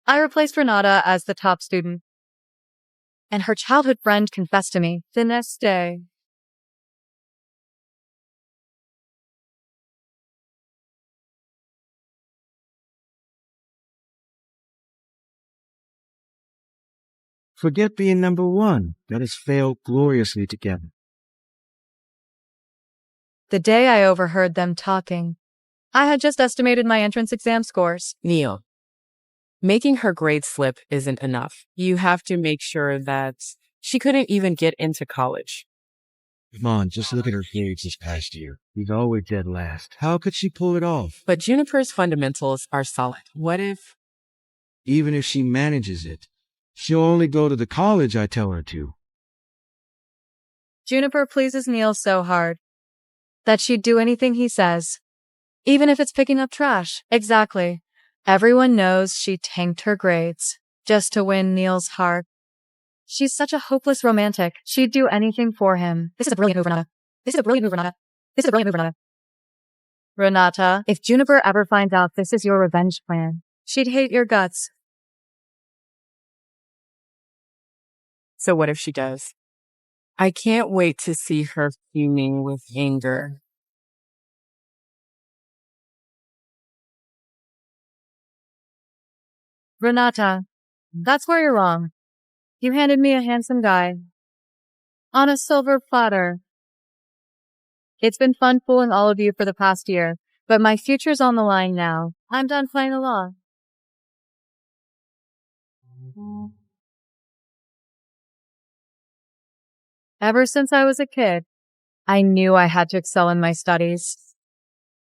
I replaced Renata as the top student, and her childhood friend confessed to me the next day. Forget being number one. Let us fail gloriously together. The day I overheard them talking, I had just estimated my entrance exam scores. Neil, making her grade slip isn't enough. You have to make sure that she couldn't even get into college. Come on, just look at her grades this past year. She's always dead last. How could she pull it off? But Juniper's fundamentals are solid. What if? Even if she manages it, she'll only go to the college I tell her to. Juniper pleases Neil so hard that she'd do anything he says, even if it's picking up trash. Exactly. Everyone knows she tanked her grades just to win Neil's heart. She's such a hopeless romantic. She'd do anything for him. This is a brilliant move, Renata. This is a brilliant move, Renata. This is a brilliant move, Renata. Renata, if Juniper ever finds out this is your revenge plan, she'd hate your guts. So what if she does? I can't wait to see her fuming with anger. Renata, that's where you're wrong. You handed me a handsome guy on a silver platter. It's been fun fooling all of you for the past year, but my future's on the line now. I'm done playing along. Ever since I was a kid, I knew I had to excel in my studies.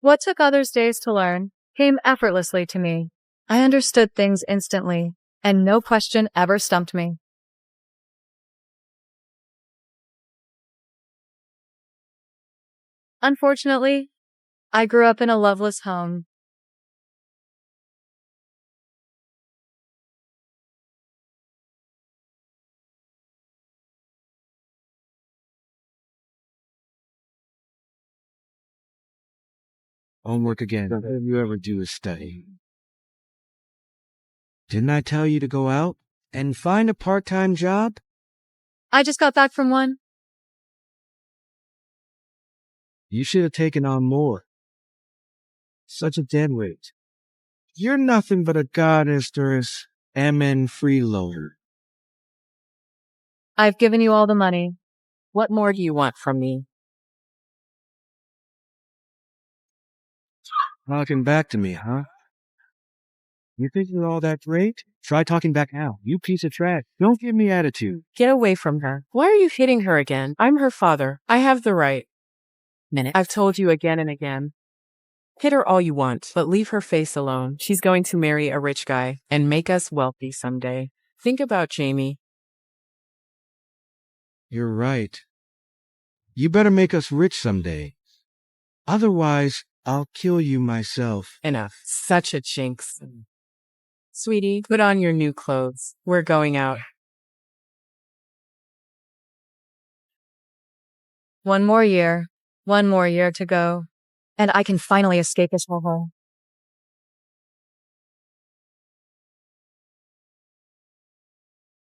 What took others days to learn came effortlessly to me. I understood things instantly, and no question ever stumped me. Unfortunately, I grew up in a loveless home. Homework again. All you ever do is study. Didn't I tell you to go out and find a part-time job? I just got back from one. You should have taken on more. Such a deadweight. You're nothing but a goddess MN freeloader. I've given you all the money. What more do you want from me? Talking back to me, huh? You think you're all that great? Try talking back now, you piece of trash. Don't give me attitude. Get away from her. Why are you hitting her again? I'm her father. I have the right. I've told you again and again. Hit her all you want, but leave her face alone. She's going to marry a rich guy and make us wealthy someday. Think about Jamie. You're right. You better make us rich someday. Otherwise, I'll kill you myself. Enough. Such a jinx. Sweetie, put on your new clothes. We're going out. One more year to go, and I can finally escape this hole.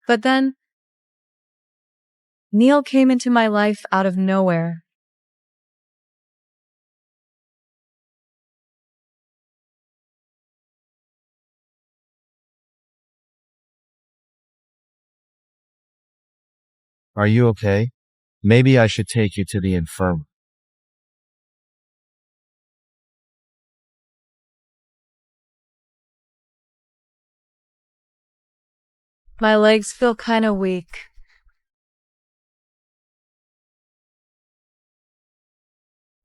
But then, Neil came into my life out of nowhere. Are you okay? Maybe I should take you to the infirmary. My legs feel kinda weak.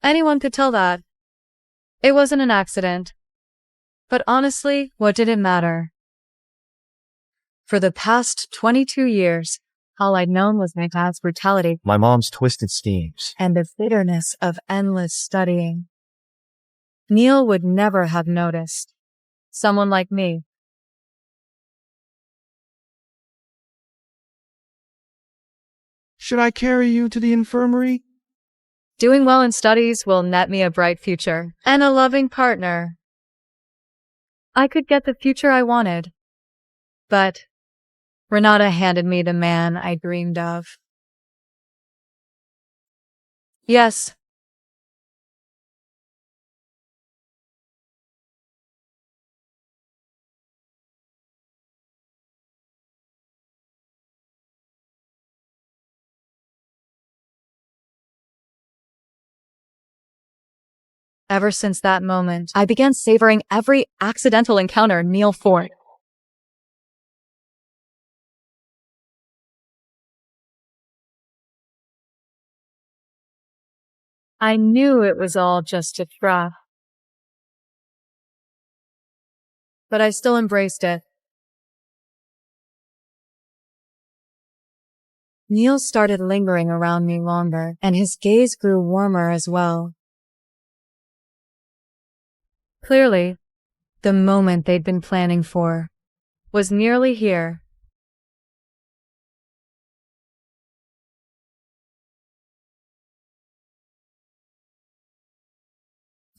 Anyone could tell that. It wasn't an accident. But honestly, what did it matter? For the past 22 years, all I'd known was my dad's brutality, My mom's twisted schemes. and the bitterness of endless studying. Neil would never have noticed. Someone like me. Should I carry you to the infirmary? Doing well in studies will net me a bright future and a loving partner. I could get the future I wanted. But Renata handed me the man I dreamed of. Yes. Ever since that moment, I began savoring every accidental encounter Neil forged. I knew it was all just a trap, but I still embraced it. Neil started lingering around me longer, and his gaze grew warmer as well. Clearly, the moment they'd been planning for was nearly here.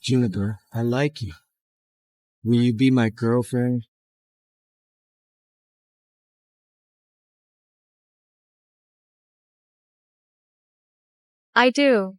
Juniper, I like you. Will you be my girlfriend? I do.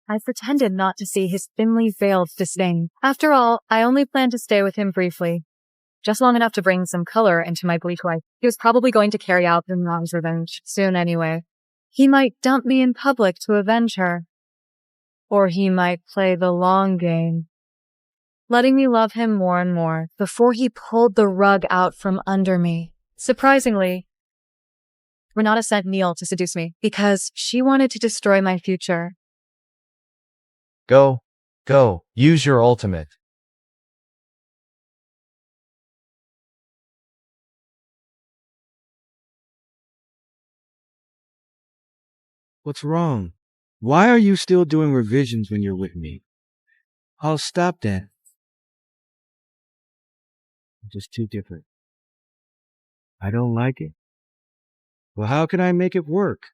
I pretended not to see his thinly veiled disdain. After all, I only planned to stay with him briefly, just long enough to bring some color into my bleak life. He was probably going to carry out the mom's revenge soon anyway. He might dump me in public to avenge her. Or he might play the long game, letting me love him more and more before he pulled the rug out from under me. Surprisingly, Renata sent Neil to seduce me because she wanted to destroy my future. Go. Use your ultimate. What's wrong? Why are you still doing revisions when you're with me? I'll stop that. I'm just too different. I don't like it. Well, how can I make it work?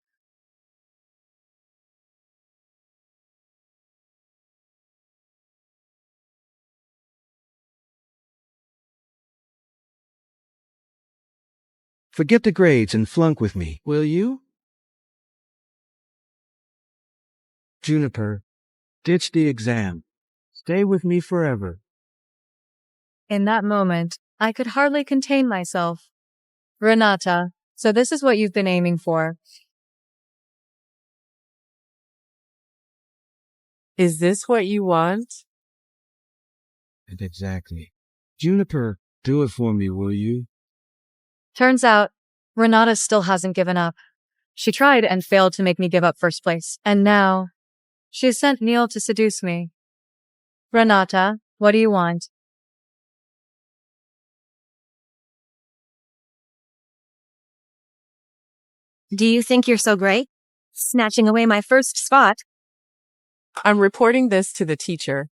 Forget the grades and flunk with me, will you? Juniper, ditch the exam. Stay with me forever. In that moment, I could hardly contain myself. Renata, so this is what you've been aiming for. Is this what you want? And exactly. Juniper, do it for me, will you? Turns out, Renata still hasn't given up. She tried and failed to make me give up first place. And now, she sent Neil to seduce me. Renata, what do you want? Do you think you're so great? Snatching away my first spot? I'm reporting this to the teacher.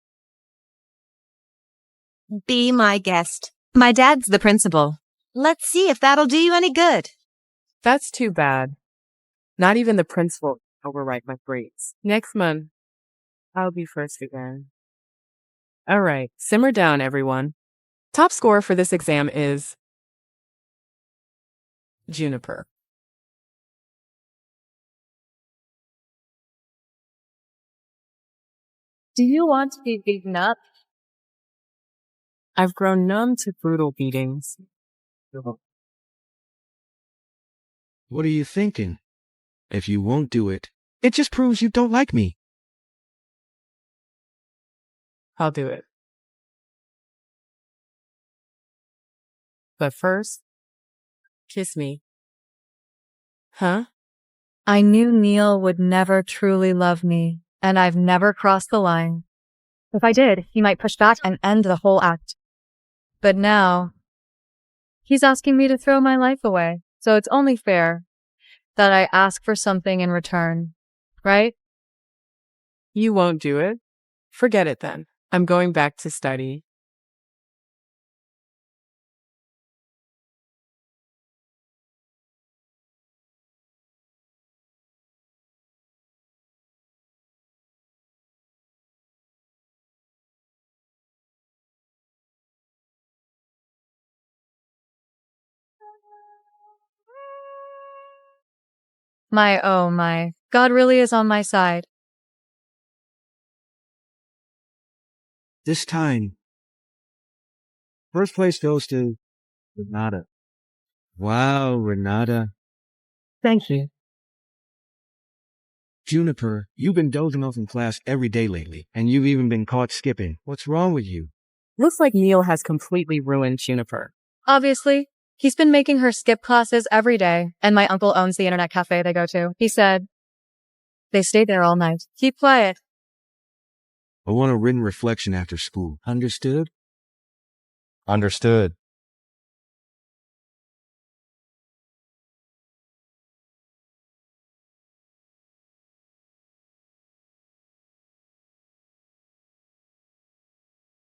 Be my guest. My dad's the principal. Let's see if that'll do you any good. That's too bad. Not even the principal can overwrite my grades. Next month, I'll be first again. All right, simmer down, everyone. Top score for this exam is Juniper. Do you want to be beaten up? I've grown numb to brutal beatings. What are you thinking? If you won't do it, it just proves you don't like me. I'll do it. But first, kiss me. Huh? I knew Neil would never truly love me, and I've never crossed the line. If I did, he might push back and end the whole act. But now, he's asking me to throw my life away, so it's only fair that I ask for something in return, right? You won't do it? Forget it then. I'm going back to study. My oh my, God really is on my side. This time, first place goes to Renata. Wow, Renata. Thank you. Juniper, you've been dozing off in class every day lately, and you've even been caught skipping. What's wrong with you? Looks like Neil has completely ruined Juniper. Obviously, he's been making her skip classes every day, and my uncle owns the internet cafe they go to. He said they stayed there all night. Keep quiet. I want a written reflection after school. Understood? Understood.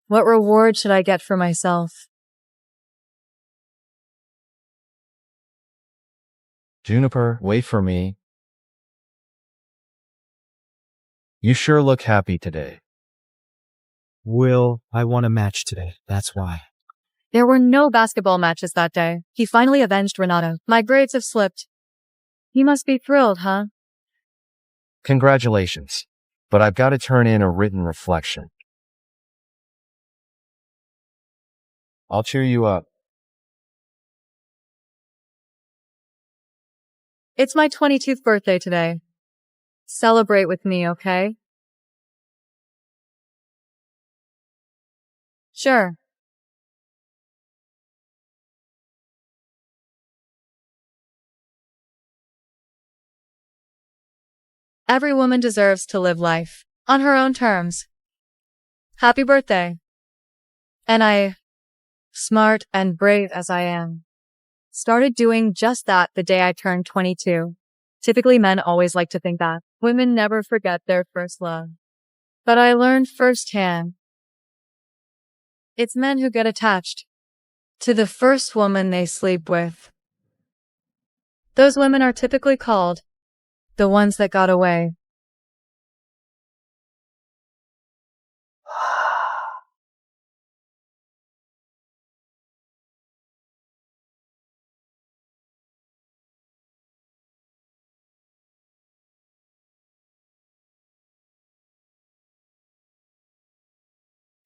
What reward should I get for myself? Juniper, wait for me. You sure look happy today. Will, I won a match today. That's why. There were no basketball matches that day. He finally avenged Renata. My grades have slipped. He must be thrilled, huh? Congratulations. But I've got to turn in a written reflection. I'll cheer you up. It's my 22nd birthday today. Celebrate with me, okay? Sure. Every woman deserves to live life on her own terms. Happy birthday. And I, smart and brave as I am, started doing just that the day I turned 22. Typically, men always like to think that women never forget their first love. But I learned firsthand, it's men who get attached to the first woman they sleep with. Those women are typically called the ones that got away.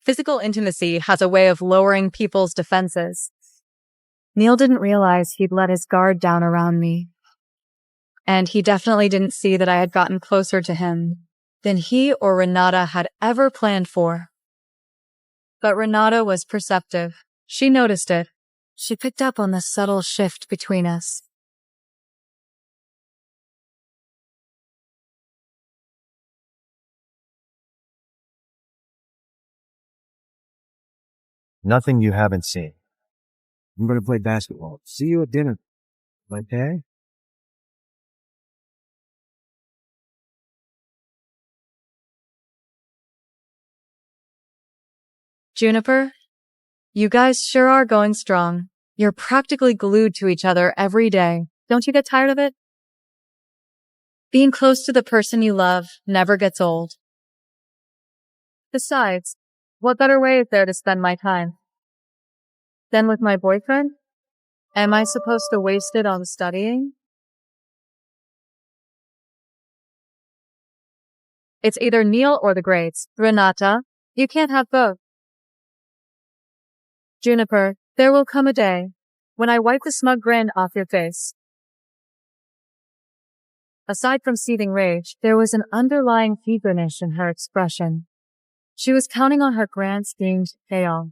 Physical intimacy has a way of lowering people's defenses. Neil didn't realize he'd let his guard down around me. And he definitely didn't see that I had gotten closer to him than he or Renata had ever planned for. But Renata was perceptive. She noticed it. She picked up on the subtle shift between us. Nothing you haven't seen. I'm gonna play basketball. See you at dinner. Okay? Juniper, you guys sure are going strong. You're practically glued to each other every day. Don't you get tired of it? Being close to the person you love never gets old. Besides, what better way is there to spend my time than with my boyfriend? Am I supposed to waste it on studying? It's either Neil or the grades. Renata, you can't have both. Juniper, there will come a day when I wipe the smug grin off your face. Aside from seething rage, there was an underlying eagerness in her expression. She was counting on her grand scheme to pay off.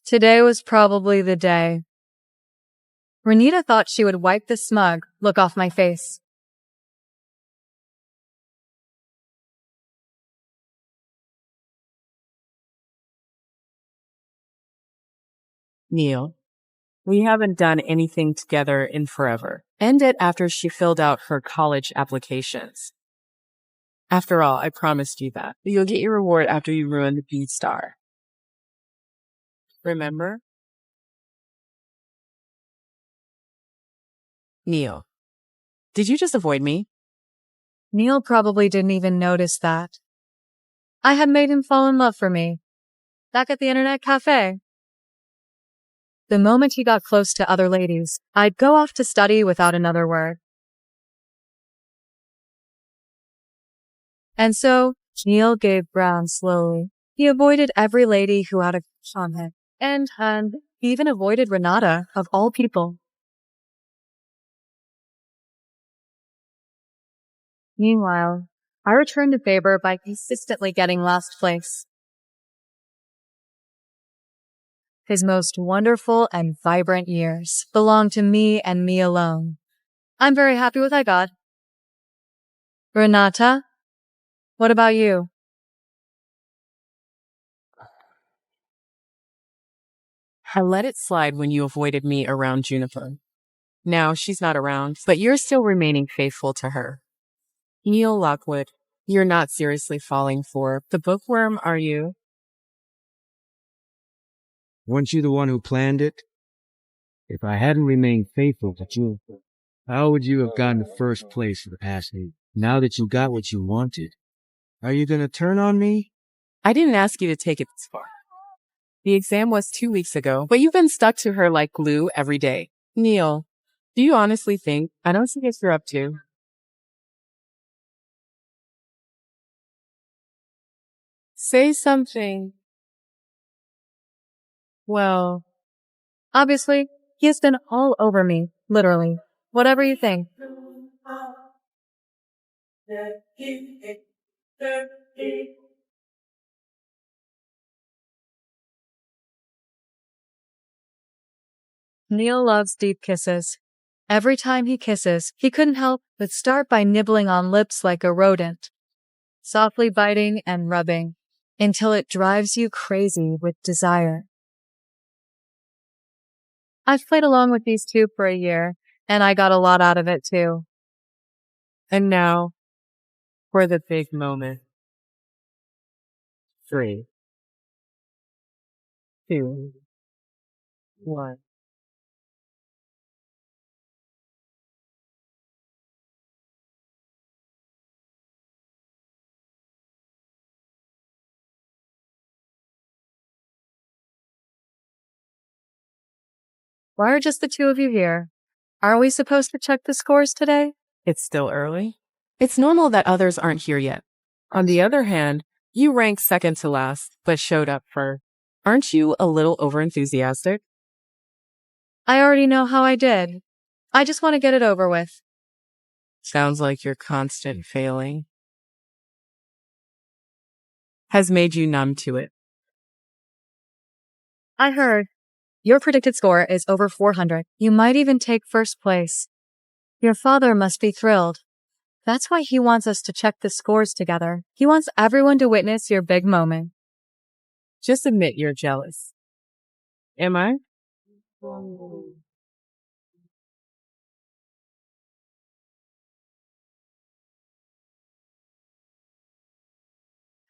Today was probably the day. Renita thought she would wipe the smug look off my face. Neil, we haven't done anything together in forever. End it after she filled out her college applications. After all, I promised you that. You'll get your reward after you ruin the B-star. Remember? Neil, did you just avoid me? Neil probably didn't even notice that. I had made him fall in love for me. Back at the internet cafe. The moment he got close to other ladies, I'd go off to study without another word. And so, Neil gave ground slowly. He avoided every lady who had a crush on him. And he even avoided Renata, of all people. Meanwhile, I returned the favor by consistently getting last place. His most wonderful and vibrant years belong to me and me alone. I'm very happy with what I got. Renata, what about you? I let it slide when you avoided me around Juniper. Now she's not around, but you're still remaining faithful to her. Neil Lockwood, you're not seriously falling for the bookworm, are you? Weren't you the one who planned it? If I hadn't remained faithful to you, how would you have gotten the first place for the past 8? Now that you got what you wanted, are you gonna turn on me? I didn't ask you to take it this far. The exam was 2 weeks ago, but you've been stuck to her like glue every day. Neil, do you honestly think I don't see what you're up to? Say something. Well, obviously, he has been all over me, literally. Whatever you think. Neil loves deep kisses. Every time he kisses, he couldn't help but start by nibbling on lips like a rodent, softly biting and rubbing, until it drives you crazy with desire. I've played along with these two for a year, and I got a lot out of it too. And now, for the big moment. 3, 2, 1. Why are just the two of you here? Aren't we supposed to check the scores today? It's still early. It's normal that others aren't here yet. On the other hand, you ranked second to last, but showed up first. Aren't you a little overenthusiastic? I already know how I did. I just want to get it over with. Sounds like your constant failing has made you numb to it. I heard. Your predicted score is over 400. You might even take first place. Your father must be thrilled. That's why he wants us to check the scores together. He wants everyone to witness your big moment. Just admit you're jealous. Am I?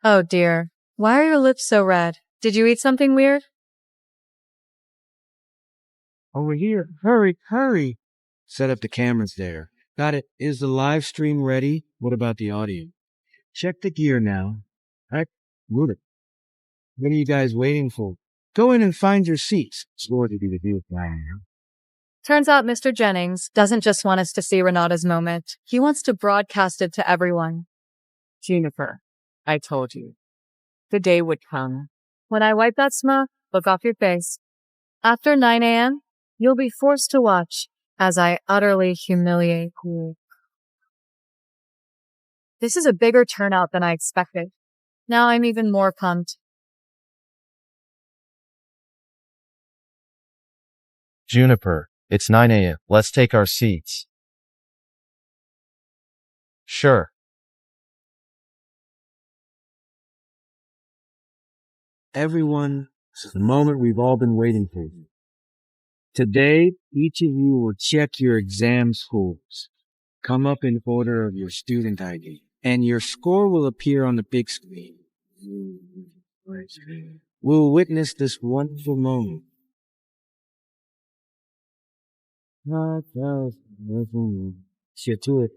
Oh dear. Why are your lips so red? Did you eat something weird? Over here. Hurry, hurry. Set up the cameras there. Got it. Is the live stream ready? What about the audio? Check the gear now. Heck, move it. What are you guys waiting for? Go in and find your seats. Score to be the deal now. Turns out Mr. Jennings doesn't just want us to see Renata's moment. He wants to broadcast it to everyone. Juniper, I told you. The day would come. When I wipe that smug look off your face, after 9 a.m., you'll be forced to watch as I utterly humiliate you. This is a bigger turnout than I expected. Now I'm even more pumped. Juniper, it's 9 a.m. Let's take our seats. Sure. Everyone, this is the moment we've all been waiting for. Today, each of you will check your exam scores. Come up in order of your student ID, and your score will appear on the big screen. We'll witness this wonderful moment. See to it.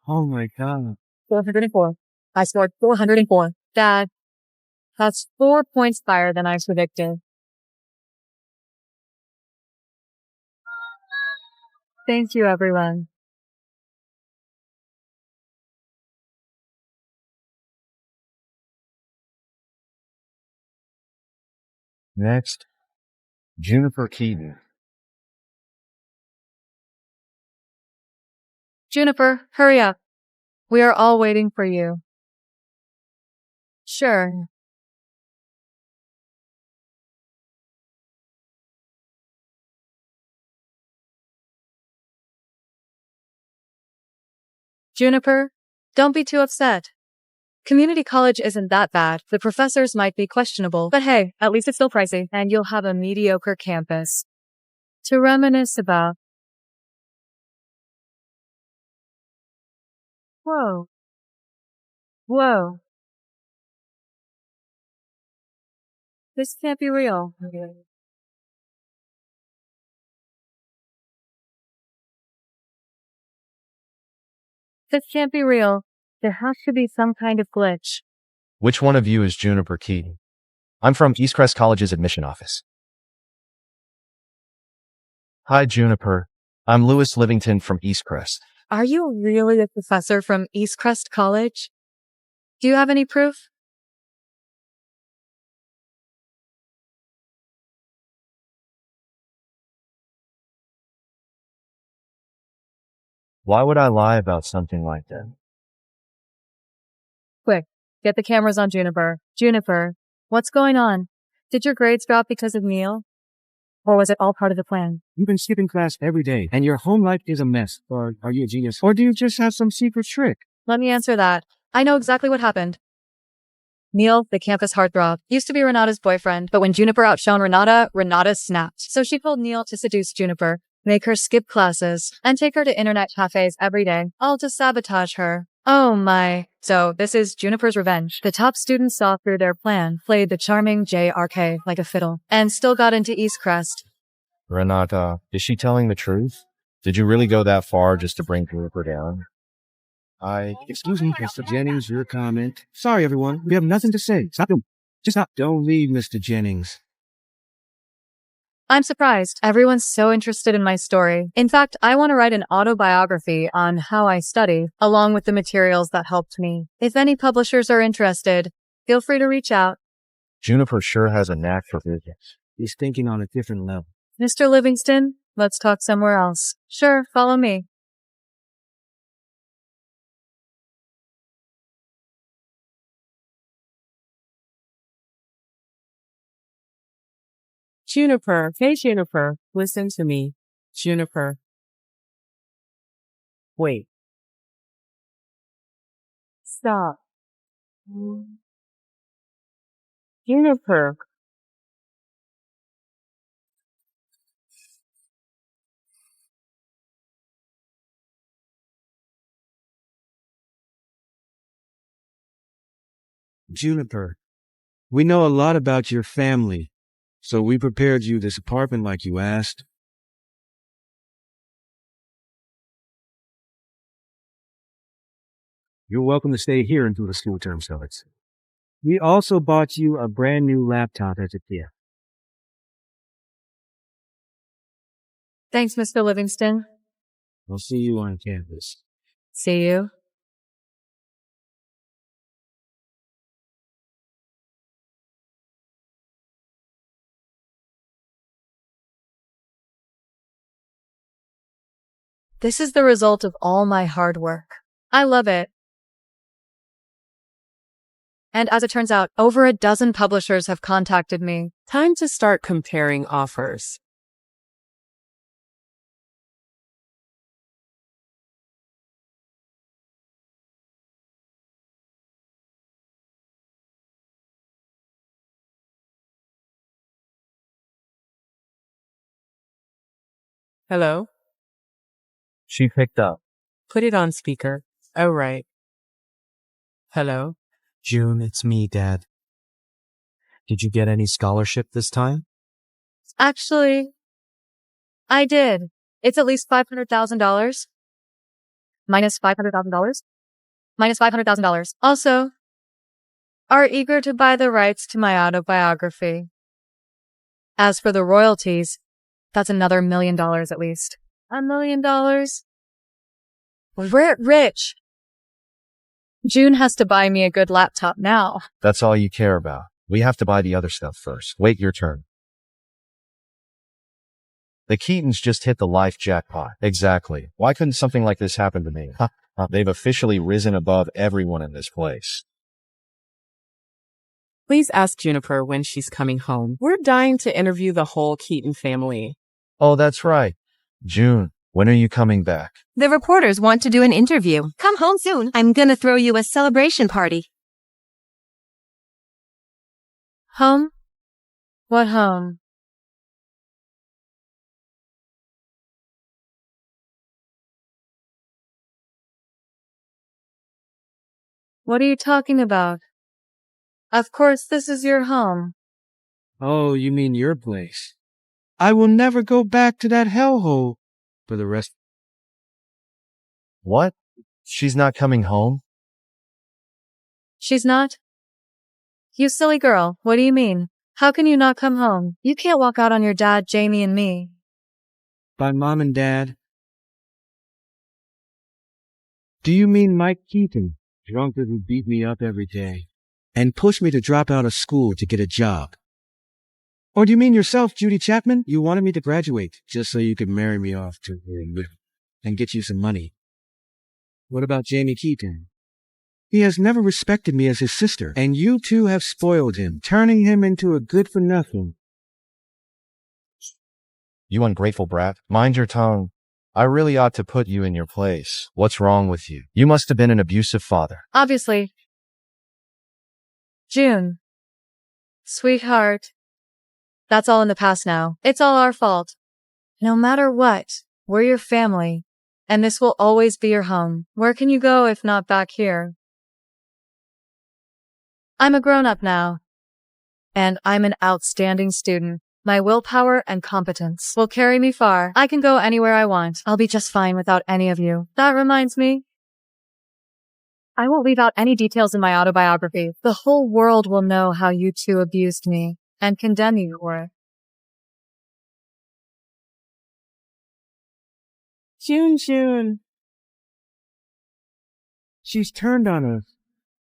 Oh my god. 404. I scored 404. Dad, that's 4 points higher than I predicted. Thank you, everyone. Next, Juniper Keaton. Juniper, hurry up. We are all waiting for you. Sure. Juniper, don't be too upset. Community college isn't that bad. The professors might be questionable, but hey, at least it's still pricey, and you'll have a mediocre campus to reminisce about. Whoa. Whoa. This can't be real. This can't be real. There has to be some kind of glitch. Which one of you is Juniper Keaton? I'm from Eastcrest College's admission office. Hi, Juniper. I'm Lewis Livington from Eastcrest. Are you really a professor from Eastcrest College? Do you have any proof? Why would I lie about something like that? Quick, get the cameras on Juniper. Juniper, what's going on? Did your grades drop because of Neil? Or was it all part of the plan? You've been skipping class every day, and your home life is a mess. Or are you a genius? Or do you just have some secret trick? Let me answer that. I know exactly what happened. Neil, the campus heartthrob, used to be Renata's boyfriend, but when Juniper outshone Renata, Renata snapped. So she told Neil to seduce Juniper, make her skip classes, and take her to internet cafes every day, all to sabotage her. Oh my. So this is Juniper's revenge. The top students saw through their plan, played the charming JRK like a fiddle, and still got into Eastcrest. Renata, is she telling the truth? Did you really go that far just to bring Juniper down? Excuse me, Mr. Jennings, your comment. Sorry, everyone. We have nothing to say. Stop him. Just stop. Don't leave, Mr. Jennings. I'm surprised. Everyone's so interested in my story. In fact, I want to write an autobiography on how I study, along with the materials that helped me. If any publishers are interested, feel free to reach out. Juniper sure has a knack for business. He's thinking on a different level. Mr. Livingston, let's talk somewhere else. Sure, follow me. Juniper, hey Juniper, listen to me. Juniper. Wait. Stop. Juniper. Juniper, we know a lot about your family, so we prepared you this apartment like you asked. You're welcome to stay here until the school term starts. We also bought you a brand new laptop as a gift. Thanks, Mr. Livingston. I'll see you on campus. See you. This is the result of all my hard work. I love it. And as it turns out, over a dozen publishers have contacted me. Time to start comparing offers. Hello? She picked up. Put it on speaker. Oh, right. Hello? June, it's me, Dad. Did you get any scholarship this time? Actually, I did. It's at least $500,000. minus $500,000? Minus $500,000. Also, are eager to buy the rights to my autobiography. As for the royalties, that's another $1 million at least. $1 million? We're rich. June has to buy me a good laptop now. That's all you care about. We have to buy the other stuff first. Wait your turn. The Keatons just hit the life jackpot. Exactly. Why couldn't something like this happen to me? They've officially risen above everyone in this place. Please ask Juniper when she's coming home. We're dying to interview the whole Keaton family. Oh, that's right. June, when are you coming back? The reporters want to do an interview. Come home soon. I'm gonna throw you a celebration party. Home? What home? What are you talking about? Of course, this is your home. Oh, you mean your place. I will never go back to that hellhole for the rest. What? She's not coming home? She's not? You silly girl, what do you mean? How can you not come home? You can't walk out on your dad, Jamie, and me. By Mom and Dad? Do you mean Mike Keaton, drunkard who beat me up every day and pushed me to drop out of school to get a job? Or do you mean yourself, Judy Chapman? You wanted me to graduate just so you could marry me off to and get you some money. What about Jamie Keaton? He has never respected me as his sister, and you two have spoiled him, turning him into a good-for-nothing. You ungrateful brat. Mind your tongue. I really ought to put you in your place. What's wrong with you? You must have been an abusive father. Obviously. June. Sweetheart. That's all in the past now. It's all our fault. No matter what, we're your family, and this will always be your home. Where can you go if not back here? I'm a grown-up now, and I'm an outstanding student. My willpower and competence will carry me far. I can go anywhere I want. I'll be just fine without any of you. That reminds me, I won't leave out any details in my autobiography. The whole world will know how you two abused me and condemn you for it. June. She's turned on us.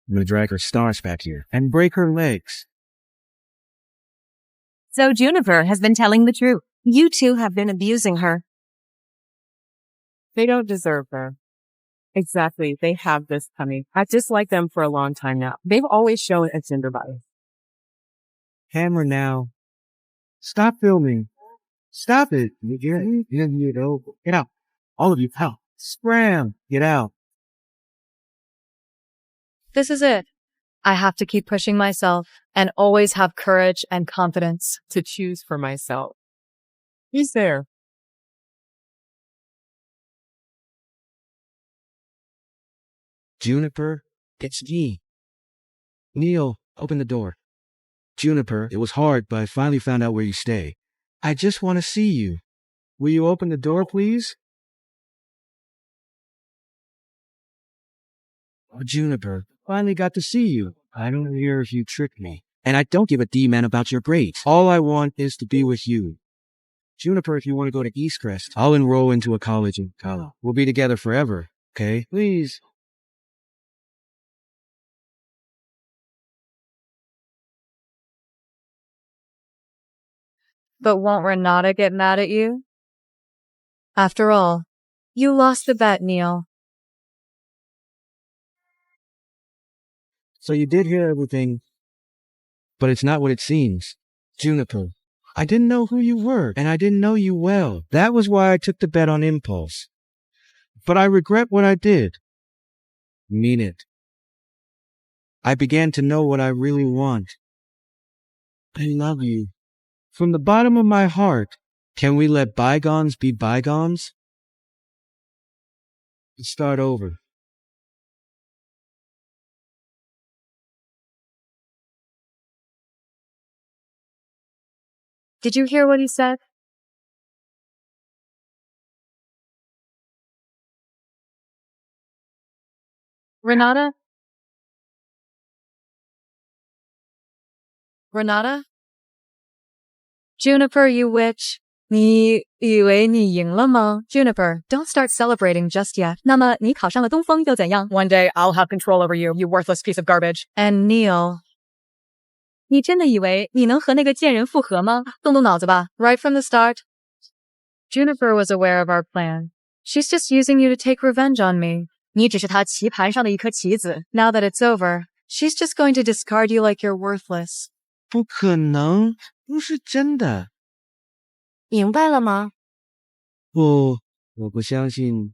I'm gonna drag her stars back here and break her legs. So Juniper has been telling the truth. You two have been abusing her. They don't deserve her. Exactly. They have this coming. I've disliked them for a long time now. They've always shown a gender bias. Hammer now. Stop filming. Stop it. Get out. All of you, out. Scram. Get out. This is it. I have to keep pushing myself and always have courage and confidence. To choose for myself. He's there. Juniper, it's me. Neil, open the door. Juniper, it was hard, but I finally found out where you stay. I just want to see you. Will you open the door, please? Oh, Juniper, finally got to see you. I don't care if you tricked me. And I don't give a D-man about your grades. All I want is to be with you. Juniper, if you want to go to East Crest, I'll enroll into a college in college. We'll be together forever, okay? Please. But won't Renata get mad at you? After all, you lost the bet, Neil. So you did hear everything, but it's not what it seems. Juniper, I didn't know who you were, and I didn't know you well. That was why I took the bet on impulse. But I regret what I did. Mean it. I began to know what I really want. I love you. From the bottom of my heart, can we let bygones be bygones? Let's start over. Did you hear what he said? Renata? Renata? Juniper, you witch. 你以为你赢了吗 Juniper, don't start celebrating just yet. 那么你考上了东风又怎样 One day I'll have control over you, you worthless piece of garbage. And Neil. 你真的以为你能和那个贱人复合吗？动动脑子吧。Right from the start, Juniper was aware of our plan. She's just using you to take revenge on me. 你只是她棋盘上的一颗棋子。Now that it's over, she's just going to discard you like you're worthless. 不可能，不是真的。明白了吗？不，我不相信。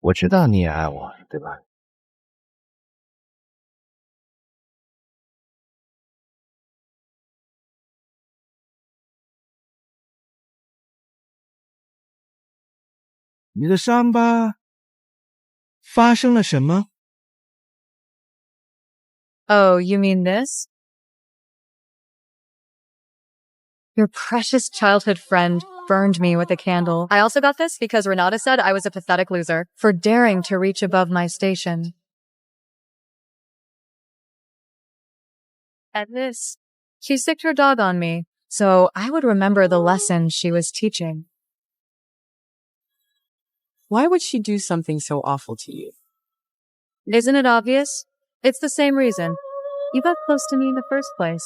我知道你也爱我，对吧？你的伤疤发生了什么？ Oh, you mean this? Your precious childhood friend burned me with a candle. I also got this because Renata said I was a pathetic loser for daring to reach above my station. And this, she sicked her dog on me, so I would remember the lesson she was teaching. Why would she do something so awful to you? Isn't it obvious? It's the same reason. You got close to me in the first place.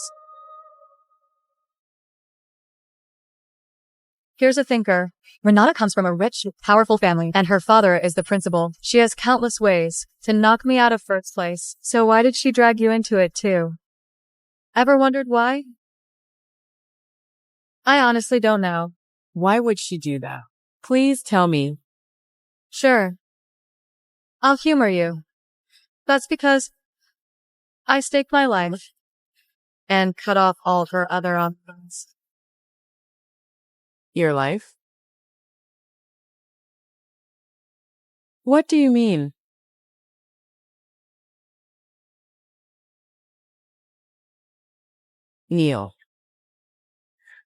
Here's a thinker. Renata comes from a rich, powerful family, and her father is the principal. She has countless ways to knock me out of first place. So why did she drag you into it too? Ever wondered why? I honestly don't know. Why would she do that? Please tell me. Sure. I'll humor you. That's because I staked my life and cut off all of her other options. Your life? What do you mean? Neil,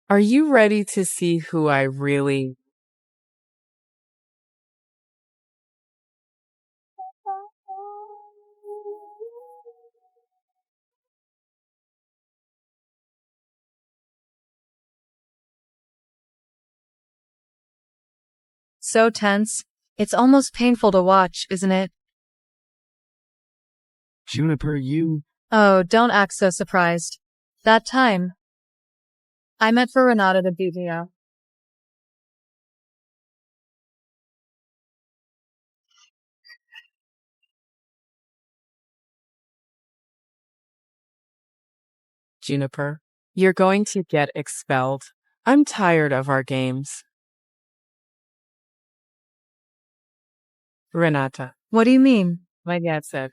are you ready to see who I really... So tense. It's almost painful to watch, isn't it? Juniper, you... Oh, don't act so surprised. That time, I meant for Renata to beat me up. Juniper, you're going to get expelled. I'm tired of our games. Renata, What do you mean? my dad said,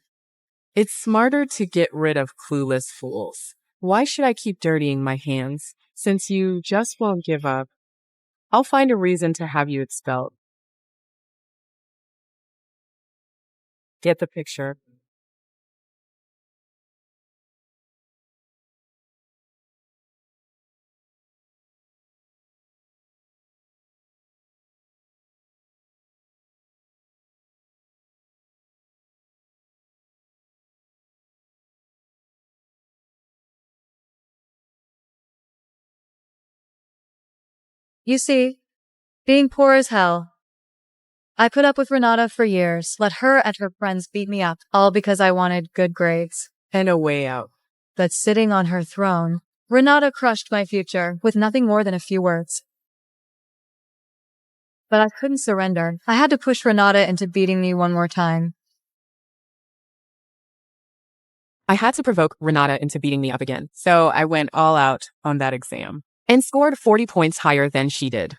it's smarter to get rid of clueless fools. Why should I keep dirtying my hands, since you just won't give up? I'll find a reason to have you expelled. Get the picture. You see, being poor as hell. I put up with Renata for years, let her and her friends beat me up, all because I wanted good grades. And a way out. But sitting on her throne, Renata crushed my future with nothing more than a few words. But I couldn't surrender. I had to push Renata into beating me one more time. I had to provoke Renata into beating me up again, so I went all out on that exam and scored 40 points higher than she did.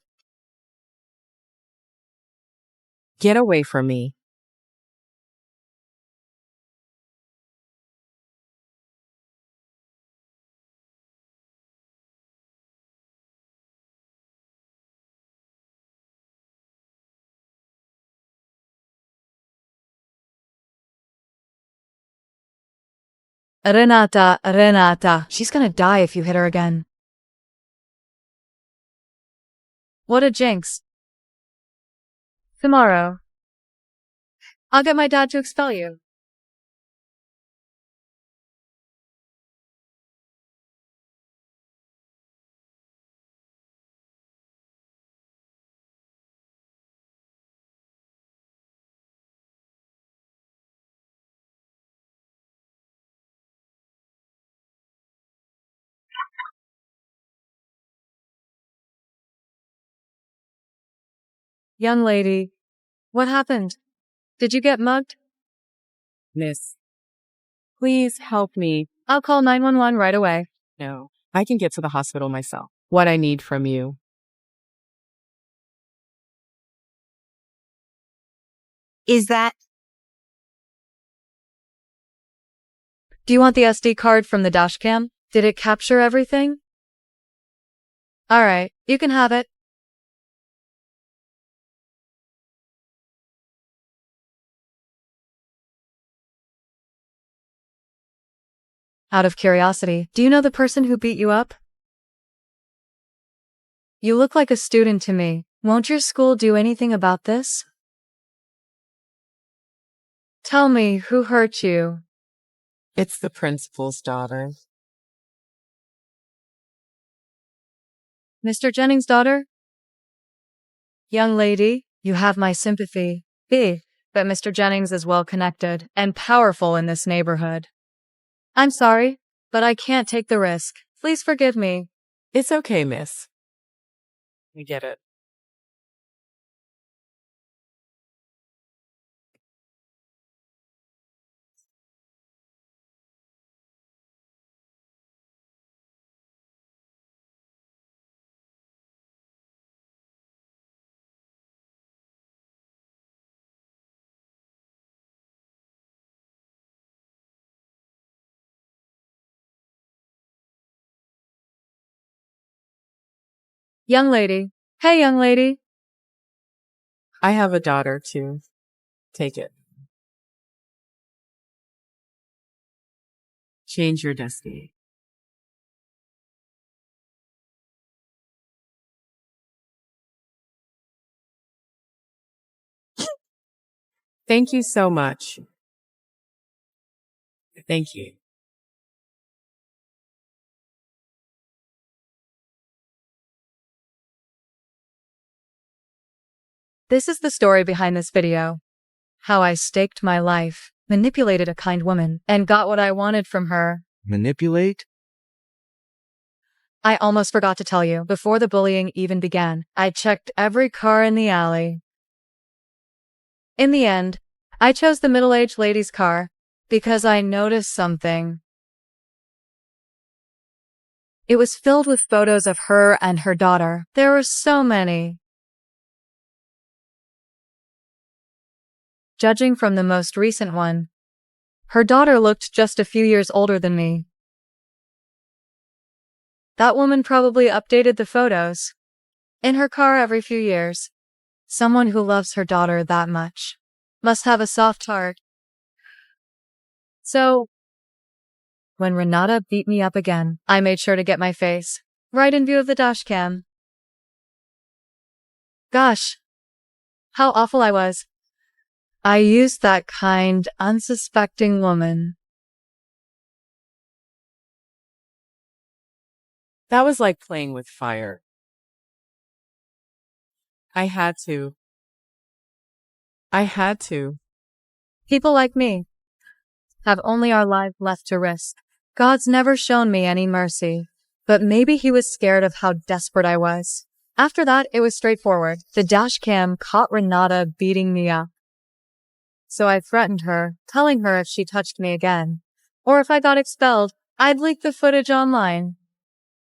Get away from me. Renata. She's gonna die if you hit her again. What a jinx. Tomorrow, I'll get my dad to expel you. Young lady, what happened? Did you get mugged? Miss, please help me. I'll call 911 right away. No, I can get to the hospital myself. What I need from you. Is that? Do you want the SD card from the dashcam? Did it capture everything? Alright, you can have it. Out of curiosity, do you know the person who beat you up? You look like a student to me. Won't your school do anything about this? Tell me who hurt you. It's the principal's daughter. Mr. Jennings' daughter? Young lady, you have my sympathy. But Mr. Jennings is well connected and powerful in this neighborhood. I'm sorry, but I can't take the risk. Please forgive me. It's okay, miss. We get it. Young lady. Hey, young lady. I have a daughter, too. Take it. Change your destiny. Thank you so much. Thank you. This is the story behind this video. How I staked my life, manipulated a kind woman, and got what I wanted from her. Manipulate? I almost forgot to tell you, before the bullying even began, I checked every car in the alley. In the end, I chose the middle-aged lady's car, because I noticed something. It was filled with photos of her and her daughter. There were so many. Judging from the most recent one, her daughter looked just a few years older than me. That woman probably updated the photos in her car every few years. Someone who loves her daughter that much must have a soft heart. So, when Renata beat me up again, I made sure to get my face right in view of the dashcam. Gosh, how awful I was. I used that kind, unsuspecting woman. That was like playing with fire. I had to. People like me have only our lives left to risk. God's never shown me any mercy, but maybe he was scared of how desperate I was. After that, it was straightforward. The dashcam caught Renata beating me up. So I threatened her, telling her if she touched me again, or if I got expelled, I'd leak the footage online.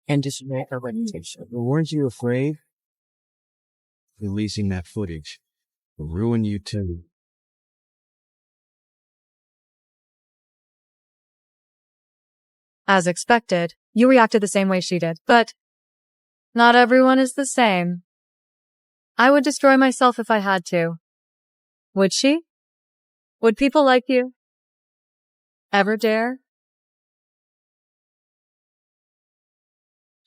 And destroy her reputation. But weren't you afraid? Releasing that footage will ruin you too. As expected, you reacted the same way she did, but not everyone is the same. I would destroy myself if I had to. Would she? Would people like you ever dare?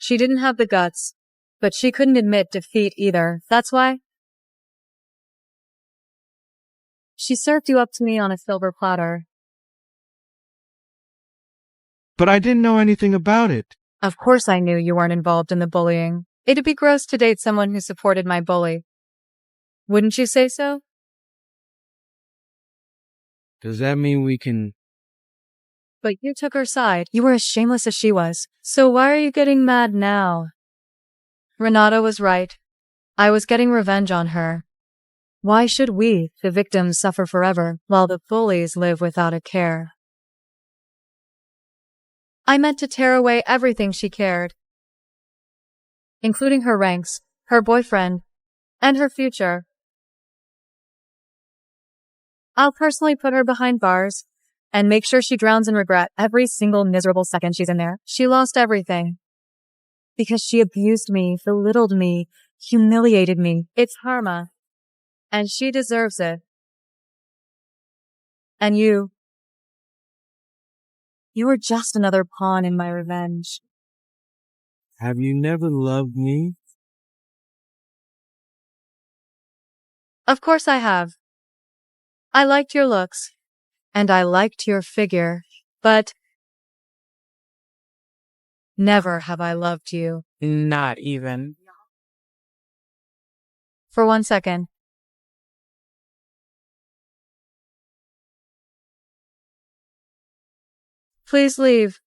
She didn't have the guts, but she couldn't admit defeat either. That's why she served you up to me on a silver platter. But I didn't know anything about it. Of course I knew you weren't involved in the bullying. It'd be gross to date someone who supported my bully. Wouldn't you say so? Does that mean we can... But you took her side. You were as shameless as she was. So why are you getting mad now? Renata was right. I was getting revenge on her. Why should we, the victims, suffer forever, while the bullies live without a care? I meant to tear away everything she cared, including her ranks, her boyfriend, and her future. I'll personally put her behind bars and make sure she drowns in regret every single miserable second she's in there. She lost everything because she abused me, belittled me, humiliated me. It's karma, and she deserves it. And you were just another pawn in my revenge. Have you never loved me? Of course I have. I liked your looks, and I liked your figure, but never have I loved you. Not even. For 1 second. Please leave.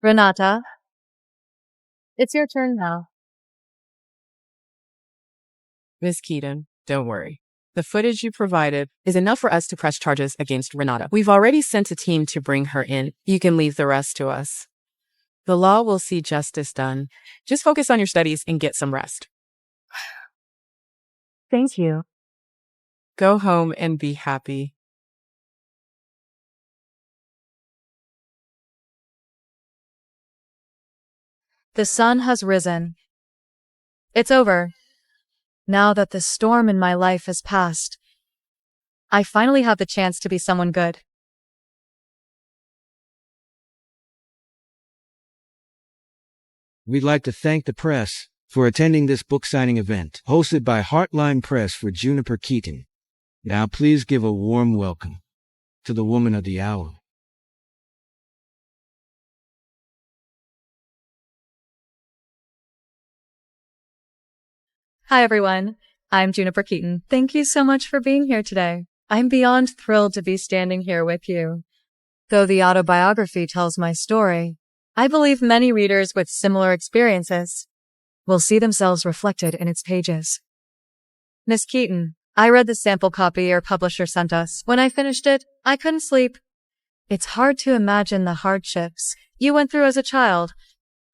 Renata, it's your turn now. Miss Keaton, don't worry. The footage you provided is enough for us to press charges against Renata. We've already sent a team to bring her in. You can leave the rest to us. The law will see justice done. Just focus on your studies and get some rest. Thank you. Go home and be happy. The sun has risen. It's over. Now that the storm in my life has passed, I finally have the chance to be someone good. We'd like to thank the press for attending this book signing event, hosted by Heartline Press for Juniper Keaton. Now please give a warm welcome to the woman of the hour. Hi everyone, I'm Juniper Keaton. Thank you so much for being here today. I'm beyond thrilled to be standing here with you. Though the autobiography tells my story, I believe many readers with similar experiences will see themselves reflected in its pages. Miss Keaton, I read the sample copy your publisher sent us. When I finished it, I couldn't sleep. It's hard to imagine the hardships you went through as a child.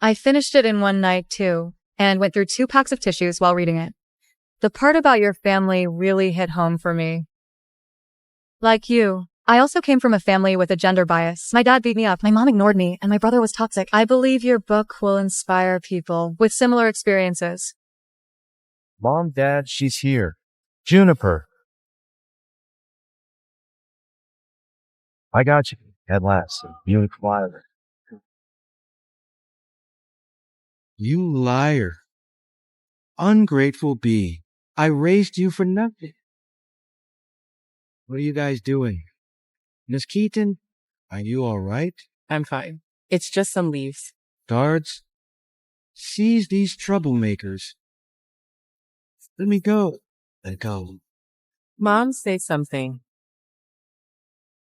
I finished it in one night too, and went through 2 packs of tissues while reading it. The part about your family really hit home for me. Like you, I also came from a family with a gender bias. My dad beat me up, my mom ignored me, and my brother was toxic. I believe your book will inspire people with similar experiences. Mom, Dad, she's here. Juniper. I got you. At last. You inquired. You liar. Ungrateful bee. I raised you for nothing. What are you guys doing? Miss Keaton, are you all right? I'm fine. It's just some leaves. Guards, seize these troublemakers. Let me go. Let go. Mom, say something.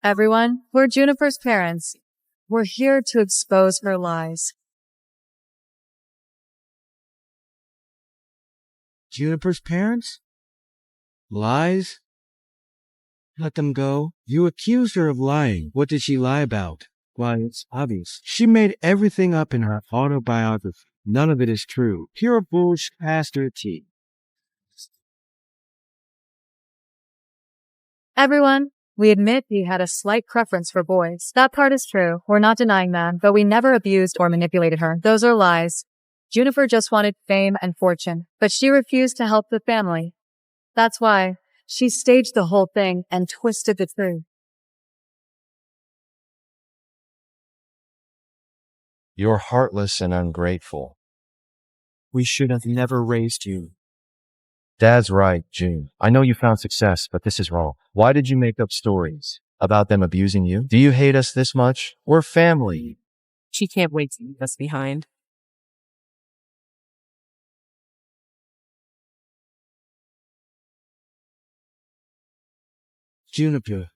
Everyone, we're Juniper's parents. We're here to expose her lies. Juniper's parents? Lies? Let them go. You accused her of lying. What did she lie about? Why, it's obvious. She made everything up in her autobiography. None of it is true. Pure bullshit past her teeth. Everyone, we admit he had a slight preference for boys. That part is true. We're not denying that, but we never abused or manipulated her. Those are lies. Juniper just wanted fame and fortune, but she refused to help the family. That's why she staged the whole thing and twisted the truth. You're heartless and ungrateful. We should have never raised you. Dad's right, June. I know you found success, but this is wrong. Why did you make up stories about them abusing you? Do you hate us this much? We're family. She can't wait to leave us behind. Juniper,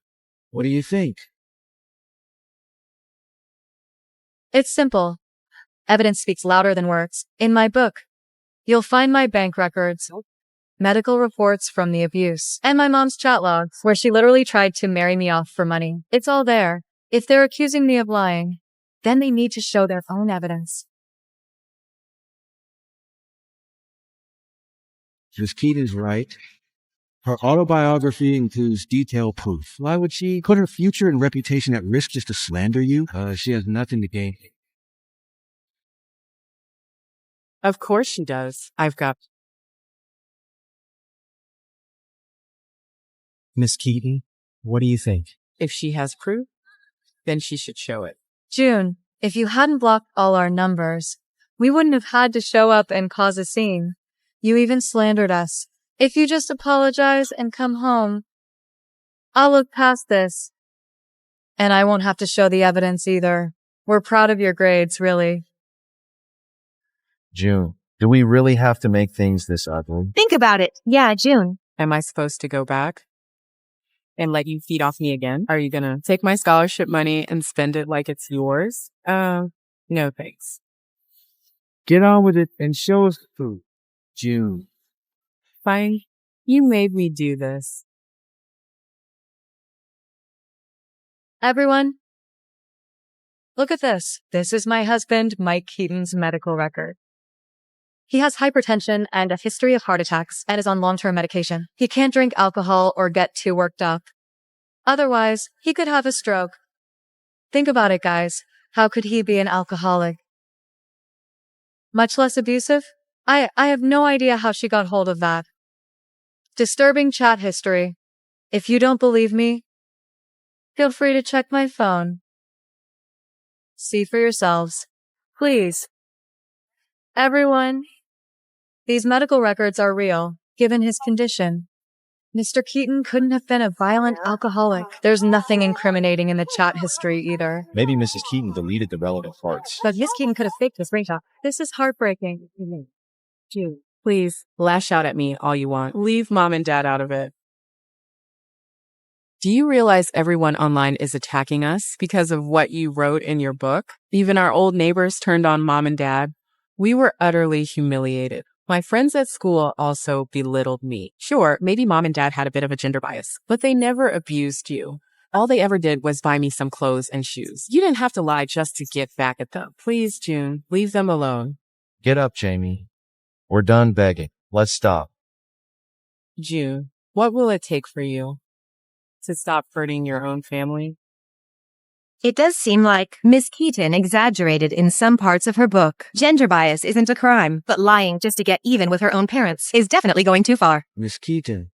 what do you think? It's simple. Evidence speaks louder than words. In my book, you'll find my bank records, medical reports from the abuse, and my mom's chat logs, where she literally tried to marry me off for money. It's all there. If they're accusing me of lying, then they need to show their own evidence. Miss Keaton's right. Her autobiography includes detailed proof. Why would she put her future and reputation at risk just to slander you? She has nothing to gain. Of course she does. I've got... Miss Keaton, what do you think? If she has proof, then she should show it. June, if you hadn't blocked all our numbers, we wouldn't have had to show up and cause a scene. You even slandered us. If you just apologize and come home, I'll look past this. And I won't have to show the evidence either. We're proud of your grades, really. June, do we really have to make things this ugly? Think about it. Yeah, June. Am I supposed to go back and let you feed off me again? Are you gonna take my scholarship money and spend it like it's yours? No thanks. Get on with it and show us the proof. June. Fine. You made me do this. Everyone, look at this. This is my husband, Mike Keaton's medical record. He has hypertension and a history of heart attacks and is on long-term medication. He can't drink alcohol or get too worked up. Otherwise, he could have a stroke. Think about it, guys. How could he be an alcoholic? Much less abusive? I have no idea how she got hold of that. Disturbing chat history. If you don't believe me, feel free to check my phone. See for yourselves. Please. Everyone, these medical records are real, given his condition. Mr. Keaton couldn't have been a violent alcoholic. There's nothing incriminating in the chat history either. Maybe Mrs. Keaton deleted the relevant parts. But Miss Keaton could have faked this screenshot. This is heartbreaking. June, please lash out at me all you want. Leave mom and dad out of it. Do you realize everyone online is attacking us because of what you wrote in your book? Even our old neighbors turned on mom and dad. We were utterly humiliated. My friends at school also belittled me. Sure, maybe mom and dad had a bit of a gender bias, but they never abused you. All they ever did was buy me some clothes and shoes. You didn't have to lie just to get back at them. Please, June, leave them alone. Get up, Jamie. We're done begging. Let's stop. June, what will it take for you to stop hurting your own family? It does seem like Miss Keaton exaggerated in some parts of her book. Gender bias isn't a crime, but lying just to get even with her own parents is definitely going too far. Miss Keaton,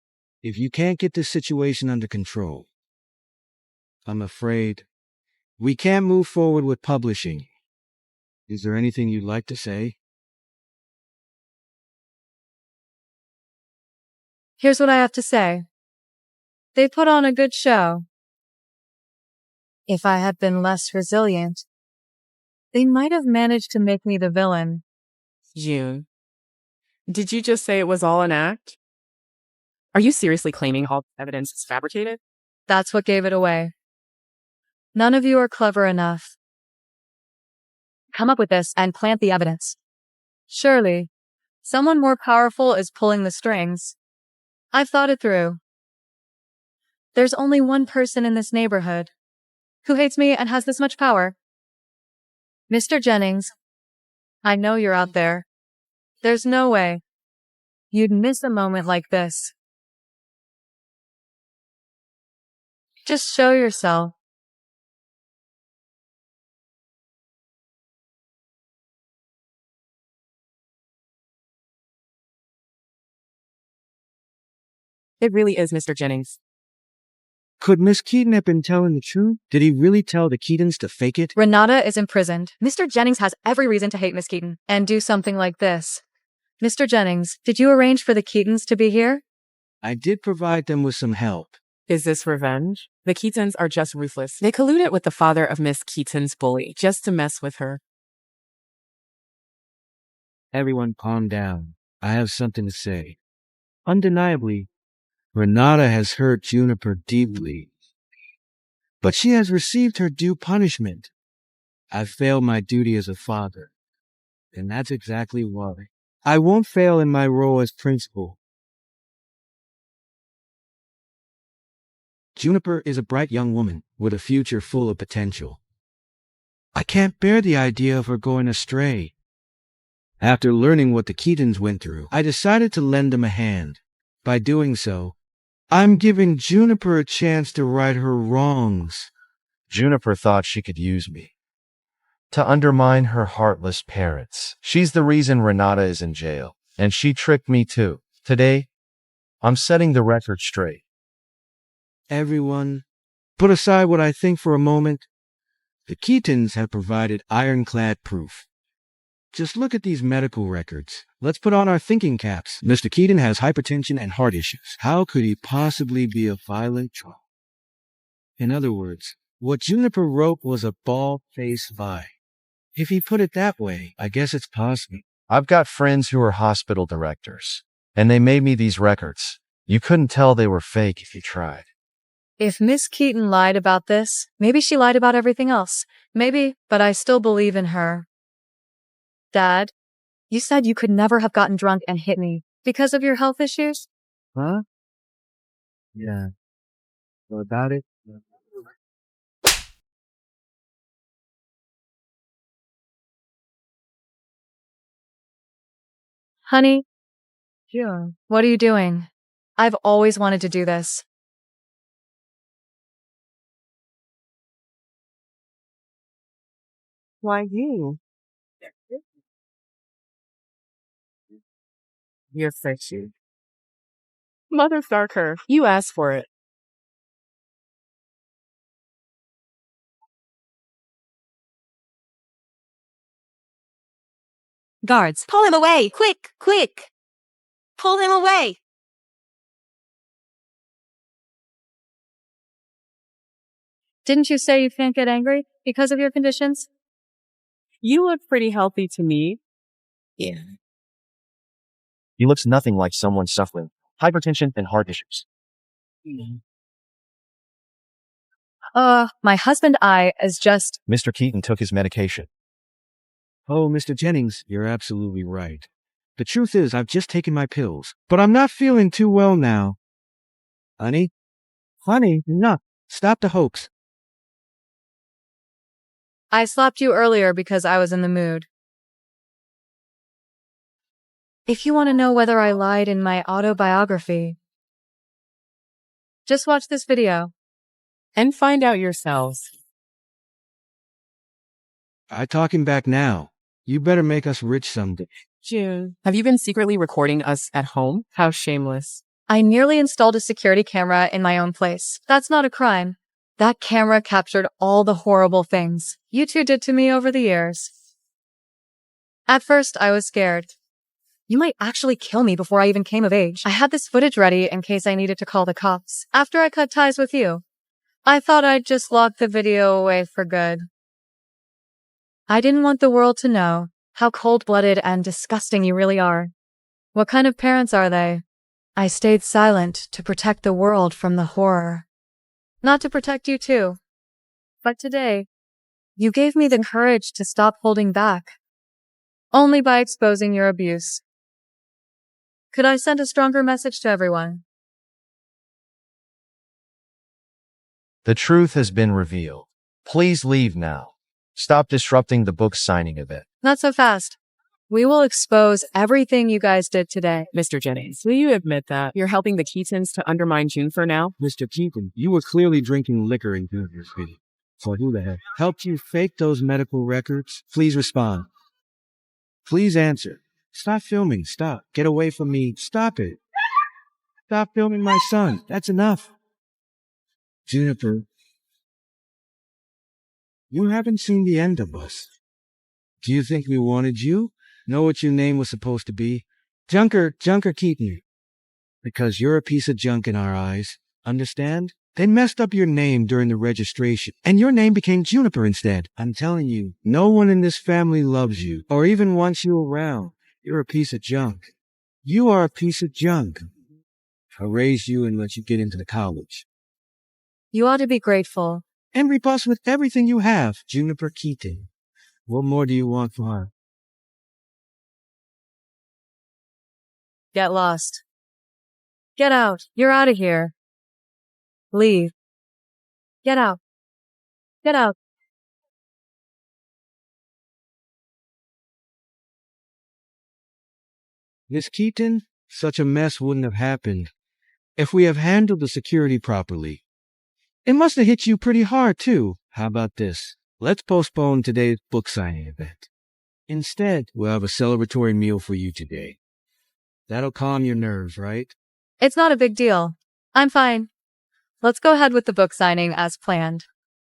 if you can't get this situation under control, I'm afraid we can't move forward with publishing. Is there anything you'd like to say? Here's what I have to say. They put on a good show. If I had been less resilient, they might have managed to make me the villain. June, did you just say it was all an act? Are you seriously claiming all evidence is fabricated? That's what gave it away. None of you are clever enough. Come up with this and plant the evidence. Surely, someone more powerful is pulling the strings. I've thought it through. There's only one person in this neighborhood who hates me and has this much power. Mr. Jennings, I know you're out there. There's no way you'd miss a moment like this. Just show yourself. It really is Mr. Jennings. Could Miss Keaton have been telling the truth? Did he really tell the Keatons to fake it? Renata is imprisoned. Mr. Jennings has every reason to hate Miss Keaton and do something like this. Mr. Jennings, did you arrange for the Keatons to be here? I did provide them with some help. Is this revenge? The Keatons are just ruthless. They colluded with the father of Miss Keaton's bully just to mess with her. Everyone calm down. I have something to say. Undeniably, Renata has hurt Juniper deeply. But she has received her due punishment. I've failed my duty as a father. And that's exactly why. I won't fail in my role as principal. Juniper is a bright young woman with a future full of potential. I can't bear the idea of her going astray. After learning what the Keatons went through, I decided to lend them a hand. By doing so, I'm giving Juniper a chance to right her wrongs. Juniper thought she could use me to undermine her heartless parents. She's the reason Renata is in jail, and she tricked me too. Today, I'm setting the record straight. Everyone, put aside what I think for a moment. The Keatons have provided ironclad proof. Just look at these medical records. Let's put on our thinking caps. Mr. Keaton has hypertension and heart issues. How could he possibly be a violent child? In other words, what Juniper wrote was a bald-faced lie. If he put it that way, I guess it's possible. I've got friends who are hospital directors, and they made me these records. You couldn't tell they were fake if you tried. If Miss Keaton lied about this, maybe she lied about everything else. Maybe, but I still believe in her. Dad, you said you could never have gotten drunk and hit me because of your health issues? Huh? Yeah. What about it? Honey? Yeah. What are you doing? I've always wanted to do this. Why you? You're so cute. Mother Tharker, you asked for it. Guards, pull him away! Quick, quick! Pull him away! Didn't you say you can't get angry because of your conditions? You look pretty healthy to me. Yeah. He looks nothing like someone suffering hypertension and heart issues. My husband is just... Mr. Keaton took his medication. Oh, Mr. Jennings, you're absolutely right. The truth is, I've just taken my pills, but I'm not feeling too well now. Honey? Honey, enough. Stop the hoax. I slapped you earlier because I was in the mood. If you want to know whether I lied in my autobiography, just watch this video. And find out yourselves. I talk him back now. You better make us rich someday. June, have you been secretly recording us at home? How shameless. I nearly installed a security camera in my own place. That's not a crime. That camera captured all the horrible things you two did to me over the years. At first, I was scared. You might actually kill me before I even came of age. I had this footage ready in case I needed to call the cops. After I cut ties with you, I thought I'd just lock the video away for good. I didn't want the world to know how cold-blooded and disgusting you really are. What kind of parents are they? I stayed silent to protect the world from the horror. Not to protect you too. But today, you gave me the courage to stop holding back. Only by exposing your abuse. Could I send a stronger message to everyone? The truth has been revealed. Please leave now. Stop disrupting the book signing event. Not so fast. We will expose everything you guys did today. Mr. Jennings, will you admit that you're helping the Keatons to undermine Juniper now? Mr. Keaton, you were clearly drinking liquor in Juniper's video. So who the heck helped you fake those medical records? Please respond. Please answer. Stop filming. Stop. Get away from me. Stop it. Stop filming my son. That's enough. Juniper, you haven't seen the end of us. Do you think we wanted you? Know what your name was supposed to be? Junker Keaton. Because you're a piece of junk in our eyes. Understand? They messed up your name during the registration, and your name became Juniper instead. I'm telling you, no one in this family loves you, or even wants you around. You're a piece of junk. You are a piece of junk. I raised you and let you get into the college. You ought to be grateful. And repulsed with everything you have, Juniper Keaton. What more do you want from her? Get lost. Get out. You're out of here. Leave. Get out. Get out. Miss Keaton, such a mess wouldn't have happened if we have handled the security properly. It must have hit you pretty hard, too. How about this? Let's postpone today's book signing event. Instead, we'll have a celebratory meal for you today. That'll calm your nerves, right? It's not a big deal. I'm fine. Let's go ahead with the book signing as planned.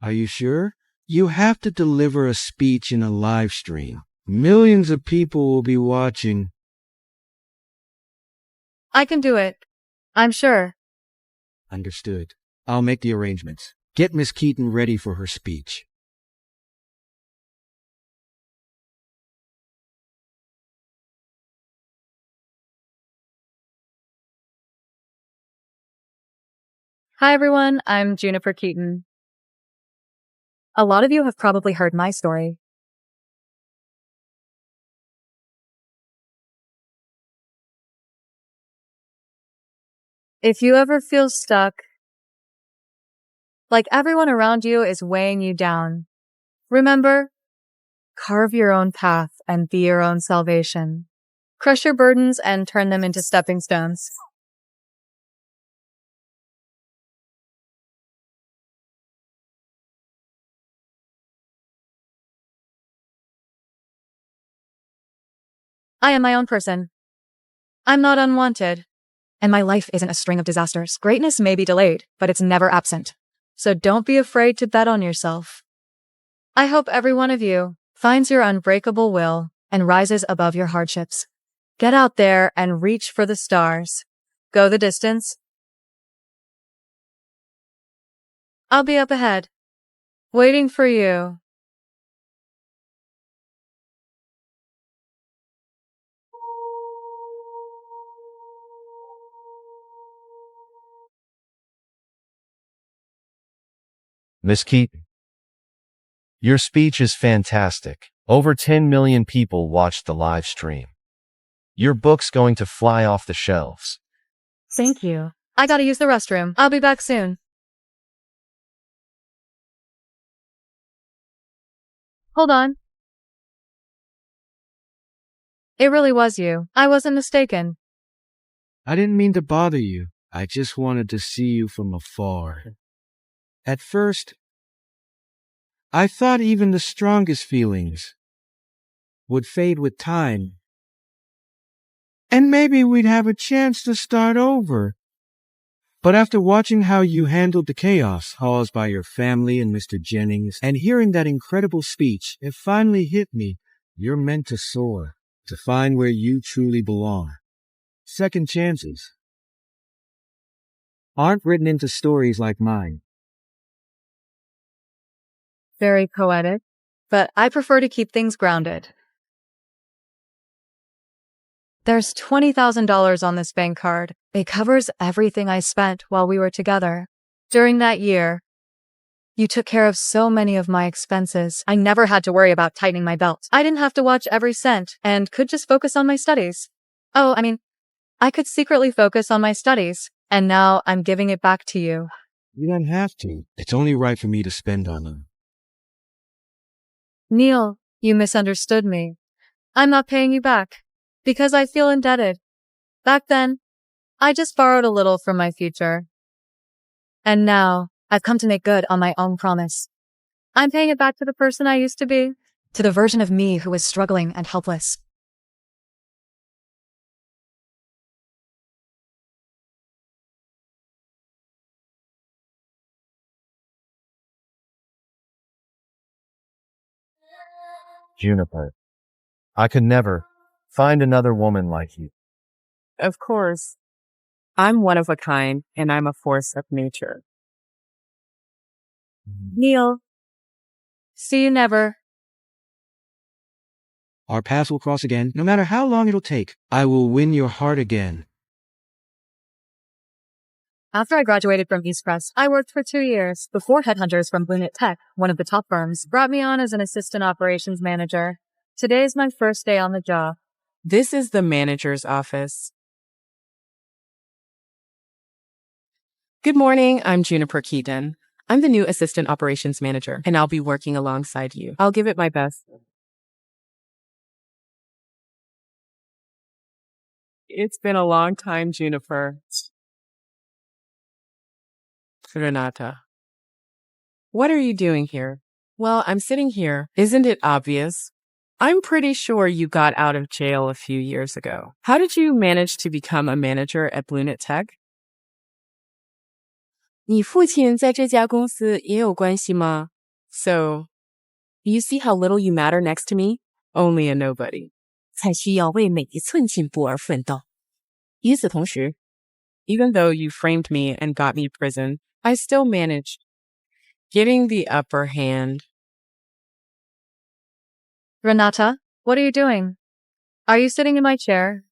Are you sure? You have to deliver a speech in a live stream. Millions of people will be watching. I can do it. I'm sure. Understood. I'll make the arrangements. Get Miss Keaton ready for her speech. Hi everyone, I'm Juniper Keaton. A lot of you have probably heard my story. If you ever feel stuck, like everyone around you is weighing you down, remember, carve your own path and be your own salvation. Crush your burdens and turn them into stepping stones. I am my own person. I'm not unwanted. And my life isn't a string of disasters. Greatness may be delayed, but it's never absent. So don't be afraid to bet on yourself. I hope every one of you finds your unbreakable will and rises above your hardships. Get out there and reach for the stars. Go the distance. I'll be up ahead, waiting for you. Miss Keaton, your speech is fantastic. Over 10 million people watched the live stream. Your book's going to fly off the shelves. Thank you. I gotta use the restroom. I'll be back soon. Hold on. It really was you. I wasn't mistaken. I didn't mean to bother you. I just wanted to see you from afar. At first, I thought even the strongest feelings would fade with time. And maybe we'd have a chance to start over. But after watching how you handled the chaos caused by your family and Mr. Jennings, and hearing that incredible speech, it finally hit me. You're meant to soar, to find where you truly belong. Second chances aren't written into stories like mine. Very poetic, but I prefer to keep things grounded. There's $20,000 on this bank card. It covers everything I spent while we were together. During that year, you took care of so many of my expenses. I never had to worry about tightening my belt. I didn't have to watch every cent and could just focus on my studies. I could secretly focus on my studies, and now I'm giving it back to you. You don't have to. It's only right for me to spend on them. Neil, you misunderstood me. I'm not paying you back. Because I feel indebted. Back then, I just borrowed a little from my future. And now, I've come to make good on my own promise. I'm paying it back to the person I used to be. To the version of me who was struggling and helpless. Juniper. I could never find another woman like you. Of course. I'm one of a kind, and I'm a force of nature. Neil. See you never. Our paths will cross again, no matter how long it'll take. I will win your heart again. After I graduated from East Crest, I worked for 2 years before headhunters from Blunet Tech, one of the top firms, brought me on as an assistant operations manager. Today is my first day on the job. This is the manager's office. Good morning, I'm Juniper Keaton. I'm the new assistant operations manager, and I'll be working alongside you. I'll give it my best. It's been a long time, Juniper. Renata. What are you doing here? Well, I'm sitting here. Isn't it obvious? I'm pretty sure you got out of jail a few years ago. How did you manage to become a manager at Blunet Tech? 你父亲在这家公司也有关系吗? So, you see how little you matter next to me? Only a nobody. 才需要为每一寸进步而奋斗。与此同时， Even though you framed me and got me prison, I still managed getting the upper hand. Renata, what are you doing? Are you sitting in my chair?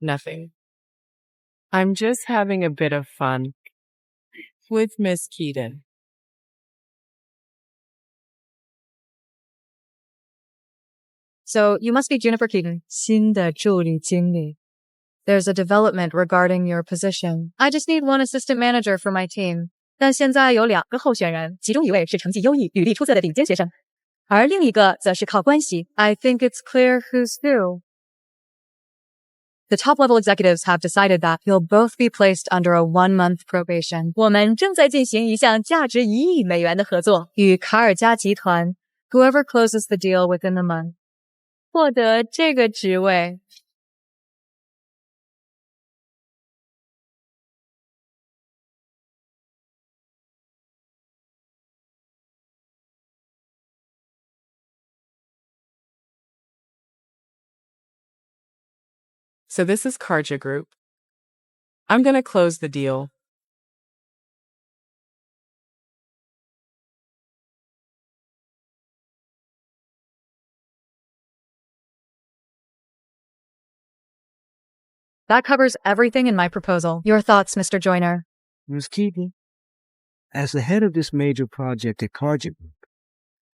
Nothing. I'm just having a bit of fun with Miss Keaton. So, you must be Juniper Keaton. 新的助理经理. There's a development regarding your position. I just need one assistant manager for my team. 但现在有2个候选人，其中一位是成绩优异、履历出色的顶尖学生，而另一个则是靠关系。I think it's clear who's who. The top-level executives have decided that you'll both be placed under a 1-month probation. 我们正在进行一项价值1亿美元的合作，与卡尔加集团 Whoever closes the deal within the month 获得这个职位。So this is Karja Group. I'm going to close the deal. That covers everything in my proposal. Your thoughts, Mr. Joyner? Ms. Keaton, as the head of this major project at Karja Group,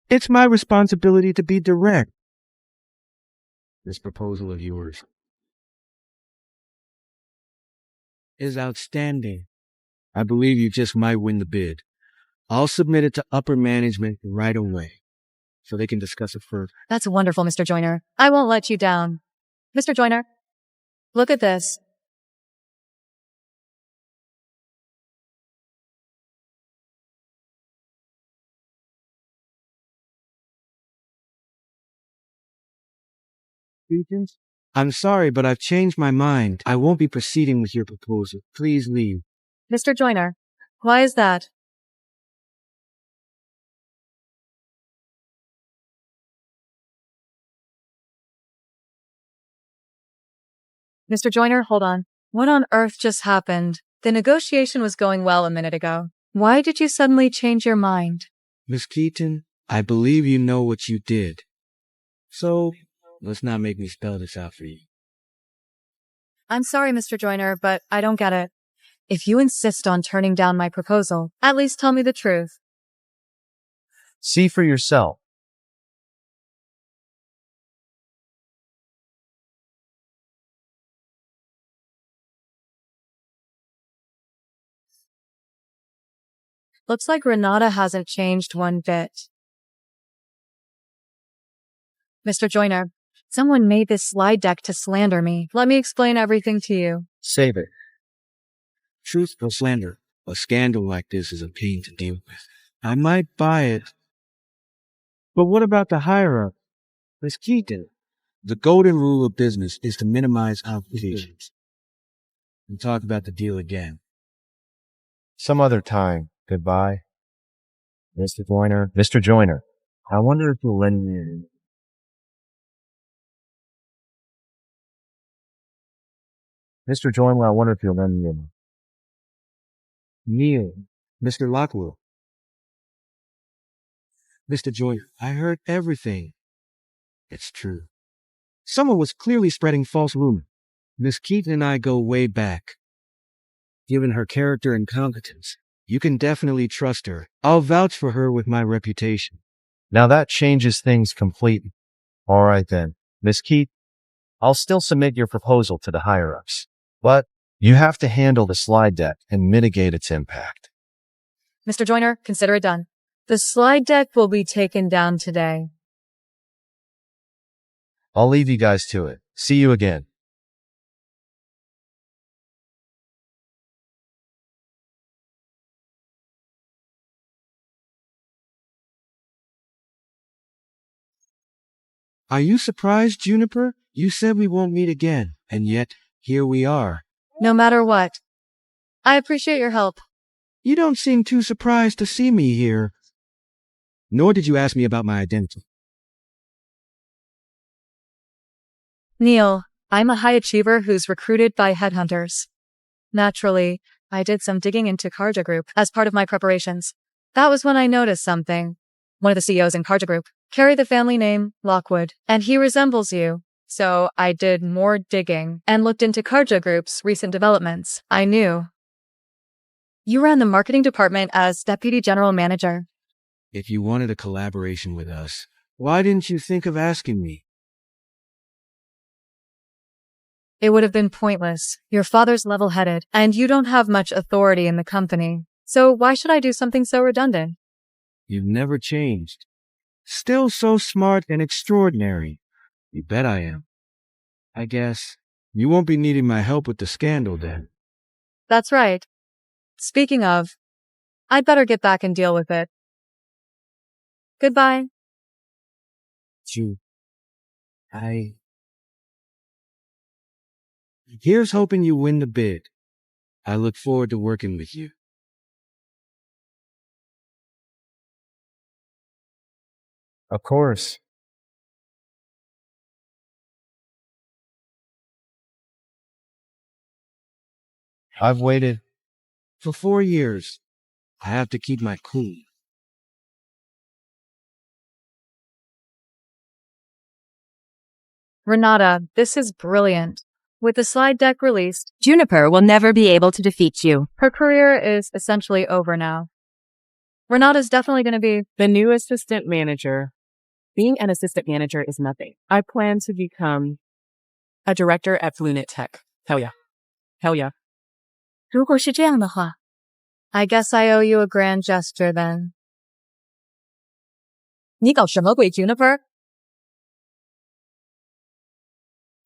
it's my responsibility to be direct. This proposal of yours is outstanding. I believe you just might win the bid. I'll submit it to upper management right away, so they can discuss it further. That's wonderful, Mr. Joyner. I won't let you down. Mr. Joyner, look at this. Keaton, I'm sorry, but I've changed my mind. I won't be proceeding with your proposal. Please leave. Mr. Joyner, why is that? Mr. Joyner, hold on. What on earth just happened? The negotiation was going well a minute ago. Why did you suddenly change your mind? Miss Keaton, I believe you know what you did. So, let's not make me spell this out for you. I'm sorry, Mr. Joyner, but I don't get it. If you insist on turning down my proposal, at least tell me the truth. See for yourself. Looks like Renata hasn't changed one bit. Mr. Joyner, someone made this slide deck to slander me. Let me explain everything to you. Save it. Truth or slander, a scandal like this is a pain to deal with. I might buy it. But what about the higher-up? Miss Keaton. The golden rule of business is to minimize obligations. We'll talk about the deal again. Some other time. Goodbye. Mr. Joyner. Mr. Joyner. I wonder if you'll lend me. Mr. Joyner, I wonder if you'll lend me. Neil. Mr. Lockwood. Mr. Joyner, I heard everything. It's true. Someone was clearly spreading false rumors. Miss Keaton and I go way back. Given her character and competence, you can definitely trust her. I'll vouch for her with my reputation. Now that changes things completely. All right then, Miss Keaton, I'll still submit your proposal to the higher-ups. But you have to handle the slide deck and mitigate its impact. Mr. Joyner, consider it done. The slide deck will be taken down today. I'll leave you guys to it. See you again. Are you surprised, Juniper? You said we won't meet again, and yet, here we are. No matter what. I appreciate your help. You don't seem too surprised to see me here. Nor did you ask me about my identity. Neil, I'm a high achiever who's recruited by headhunters. Naturally, I did some digging into Karja Group as part of my preparations. That was when I noticed something. One of the CEOs in Karja Group carried the family name Lockwood, and he resembles you. So I did more digging and looked into Karja Group's recent developments. I knew. You ran the marketing department as deputy general manager. If you wanted a collaboration with us, why didn't you think of asking me? It would have been pointless. Your father's level-headed, and you don't have much authority in the company. So why should I do something so redundant? You've never changed. Still so smart and extraordinary. You bet I am. I guess you won't be needing my help with the scandal then. That's right. Speaking of, I'd better get back and deal with it. Goodbye. Here's hoping you win the bid. I look forward to working with you. Of course. I've waited. For 4 years, I have to keep my cool. Renata, this is brilliant. With the slide deck released, Juniper will never be able to defeat you. her career is essentially over now. Renata's definitely going to be The new assistant manager. Being an assistant manager is nothing. I plan to become a director at Flunet Tech. Hell yeah. Hell yeah. 如果是这样的话, I guess I owe you a grand gesture then. 你搞什么鬼 Juniper?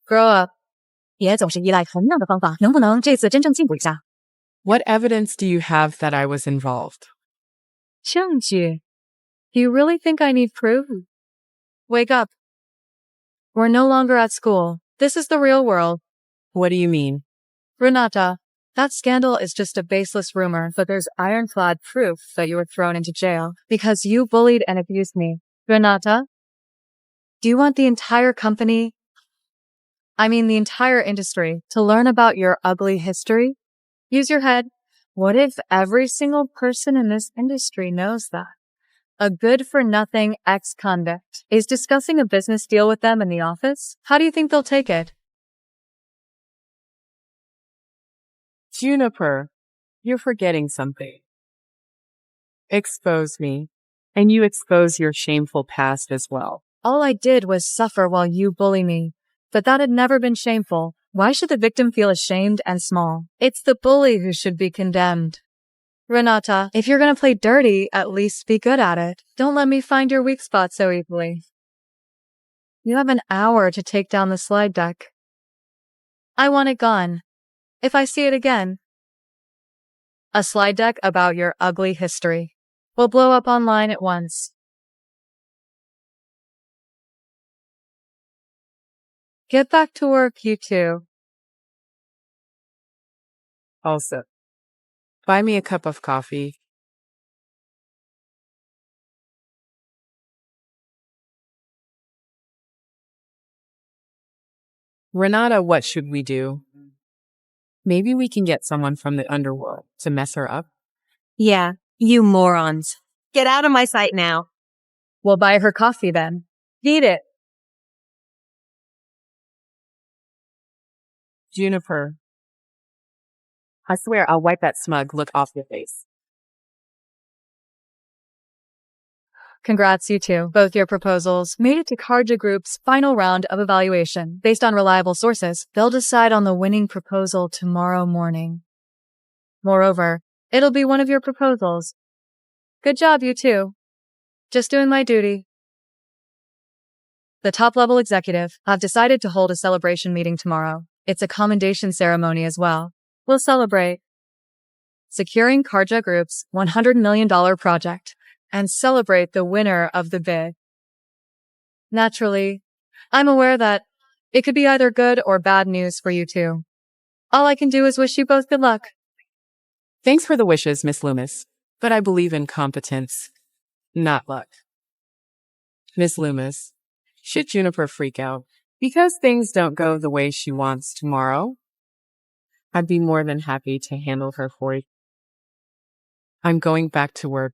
Grow up. 别总是依赖同样的方法，能不能这次真正进步一下？ What evidence do you have that I was involved? 证据? Do you really think I need proof? Wake up. We're no longer at school. This is the real world. What do you mean? Renata, that scandal is just a baseless rumor, but there's ironclad proof that you were thrown into jail because you bullied and abused me. Renata, do you want the entire company, the entire industry, to learn about your ugly history? Use your head. What if every single person in this industry knows that? A good-for-nothing ex-convict is discussing a business deal with them in the office? How do you think they'll take it? Juniper, you're forgetting something. Expose me, and you expose your shameful past as well. All I did was suffer while you bully me. But that had never been shameful. Why should the victim feel ashamed and small? It's the bully who should be condemned. Renata, if you're gonna play dirty, at least be good at it. Don't let me find your weak spot so easily. You have an hour to take down the slide deck. I want it gone. If I see it again. A slide deck about your ugly history will blow up online at once. Get back to work, you two. Also, buy me a cup of coffee. Renata, what should we do? Maybe we can get someone from the underworld to mess her up. Yeah, you morons. Get out of my sight now. We'll buy her coffee then. Eat it. Juniper, I swear I'll wipe that smug look off your face. Congrats, you two. Both your proposals made it to Karja Group's final round of evaluation. Based on reliable sources, they'll decide on the winning proposal tomorrow morning. Moreover, it'll be one of your proposals. Good job, you two. Just doing my duty. The top-level executive have decided to hold a celebration meeting tomorrow. It's a commendation ceremony as well. We'll celebrate securing Karja Group's $100 million project and celebrate the winner of the bid. Naturally, I'm aware that it could be either good or bad news for you two. All I can do is wish you both good luck. Thanks for the wishes, Miss Loomis, but I believe in competence, not luck. Miss Loomis, should Juniper freak out because things don't go the way she wants tomorrow? I'd be more than happy to handle her for you. I'm going back to work.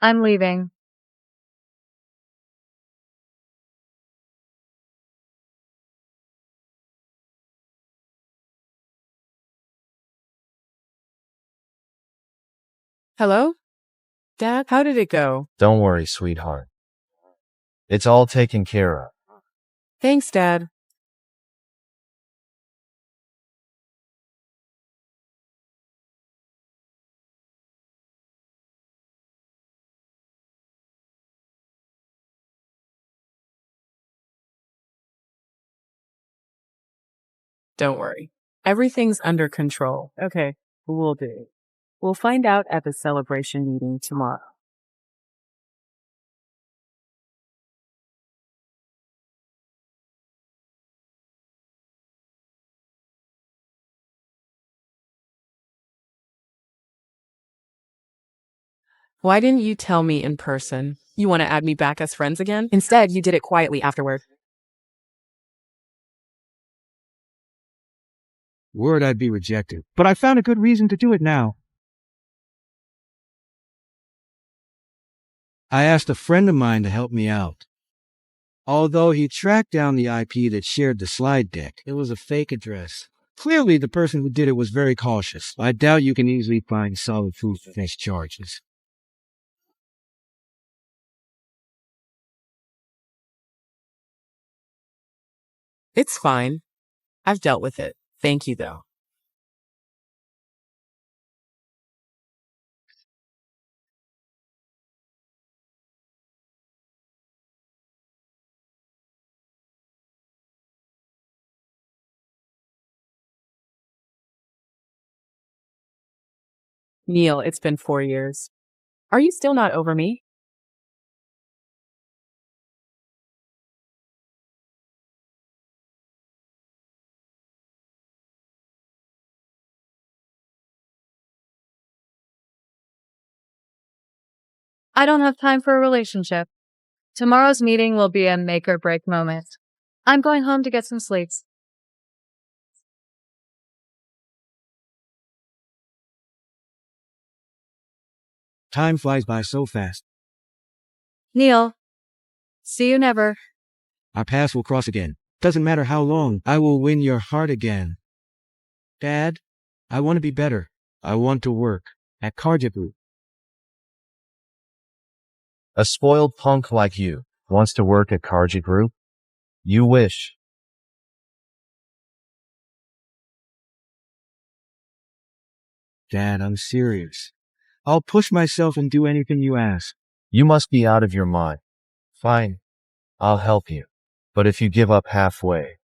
I'm leaving. Hello? Dad, how did it go? Don't worry, sweetheart. It's all taken care of. Thanks, Dad. Don't worry. Everything's under control. Okay, we'll do. We'll find out at the celebration meeting tomorrow. Why didn't you tell me in person? You want to add me back as friends again? Instead, you did it quietly afterward. Worried I'd be rejected, but I found a good reason to do it now. I asked a friend of mine to help me out. Although he tracked down the IP that shared the slide deck, it was a fake address. Clearly, the person who did it was very cautious. I doubt you can easily find solid proof against charges. It's fine. I've dealt with it. Thank you, though. Neil, it's been 4 years. Are you still not over me? I don't have time for a relationship. Tomorrow's meeting will be a make or break moment. I'm going home to get some sleep. Time flies by so fast. Neil, see you never. Our paths will cross again. Doesn't matter how long, I will win your heart again. Dad, I want to be better. I want to work at Karja Group. A spoiled punk like you wants to work at Karja Group? You wish. Dad, I'm serious. I'll push myself and do anything you ask. You must be out of your mind. Fine, I'll help you. But if you give up halfway,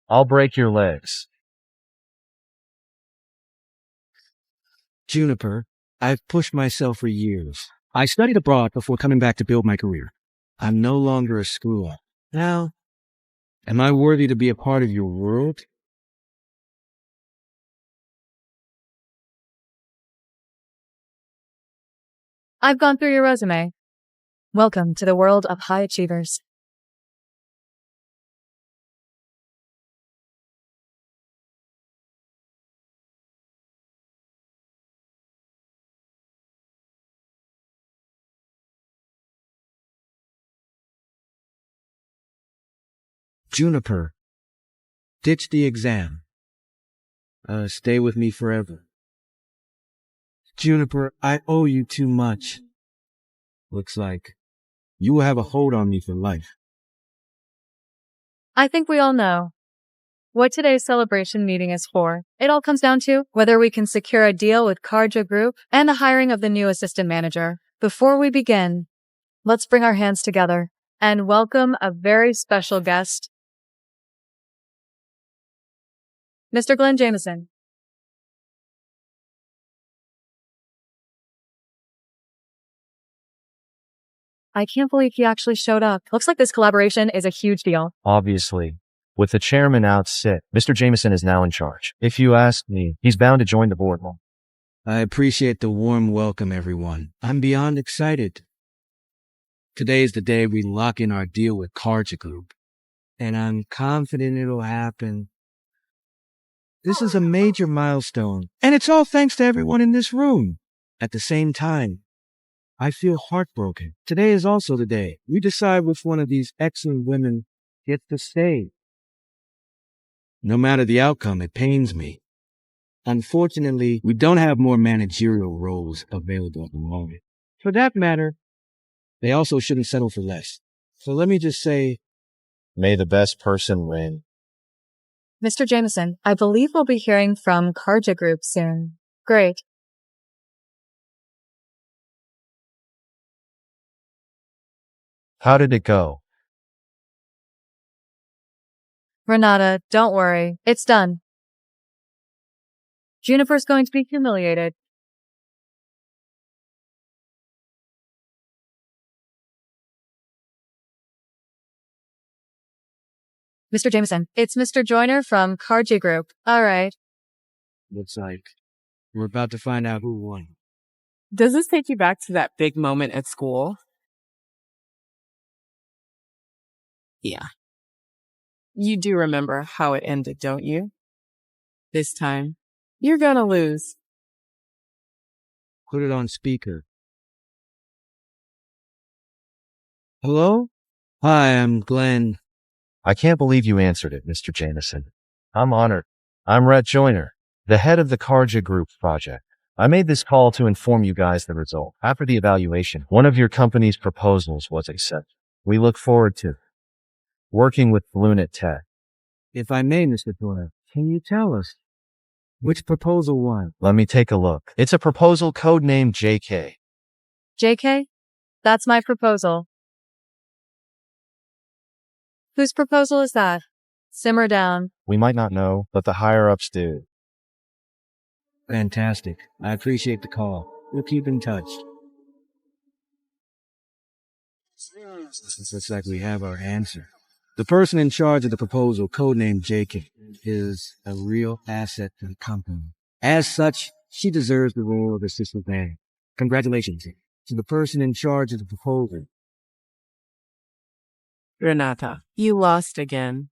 I'll break your legs. Juniper, I've pushed myself for years. I studied abroad before coming back to build my career. I'm no longer a screw-up. Now, am I worthy to be a part of your world? I've gone through your resume. Welcome to the world of high achievers. Juniper, ditch the exam. Stay with me forever. Juniper, I owe you too much. Looks like you will have a hold on me for life. I think we all know what today's celebration meeting is for. It all comes down to whether we can secure a deal with Karja Group and the hiring of the new assistant manager. Before we begin, let's bring our hands together and welcome a very special guest, Mr. Glenn Jameson. I can't believe he actually showed up. Looks like this collaboration is a huge deal. Obviously. With the chairman out sick, Mr. Jameson is now in charge. If you ask me, he's bound to join the boardroom. I appreciate the warm welcome, everyone. I'm beyond excited. Today is the day we lock in our deal with Karja Group, and I'm confident it'll happen. This is a major milestone, and it's all thanks to everyone in this room. At the same time, I feel heartbroken. Today is also the day we decide which one of these excellent women gets to stay. No matter the outcome, it pains me. Unfortunately, we don't have more managerial roles available at the moment. For that matter, they also shouldn't settle for less. So let me just say, May the best person win. Mr. Jameson, I believe we'll be hearing from Karja Group soon. Great. How did it go? Renata, don't worry. It's done. Juniper's going to be humiliated. Mr. Jameson, it's Mr. Joyner from Karja Group. All right. looks like we're about to find out who won. Does this take you back to that big moment at school? Yeah. You do remember how it ended, don't you? This time, you're gonna lose. Put it on speaker. Hello? Hi, I'm Glenn. I can't believe you answered it, Mr. Jameson. I'm honored. I'm Rhett Joyner, the head of the Karja Group project. I made this call to inform you guys the result. After the evaluation, one of your company's proposals was accepted. We look forward to working with Lunet Tech. If I may, Mr. Joyner, can you tell us which proposal won? Let me take a look. It's a proposal codenamed JK. JK? That's my proposal. Whose proposal is that? Simmer down. We might not know, but the higher-ups do. Fantastic. I appreciate the call. We'll keep in touch. It looks like we have our answer. The person in charge of the proposal, codenamed JK, is a real asset to the company. As such, she deserves the role of assistant manager. Congratulations to the person in charge of the proposal. Renata, you lost again.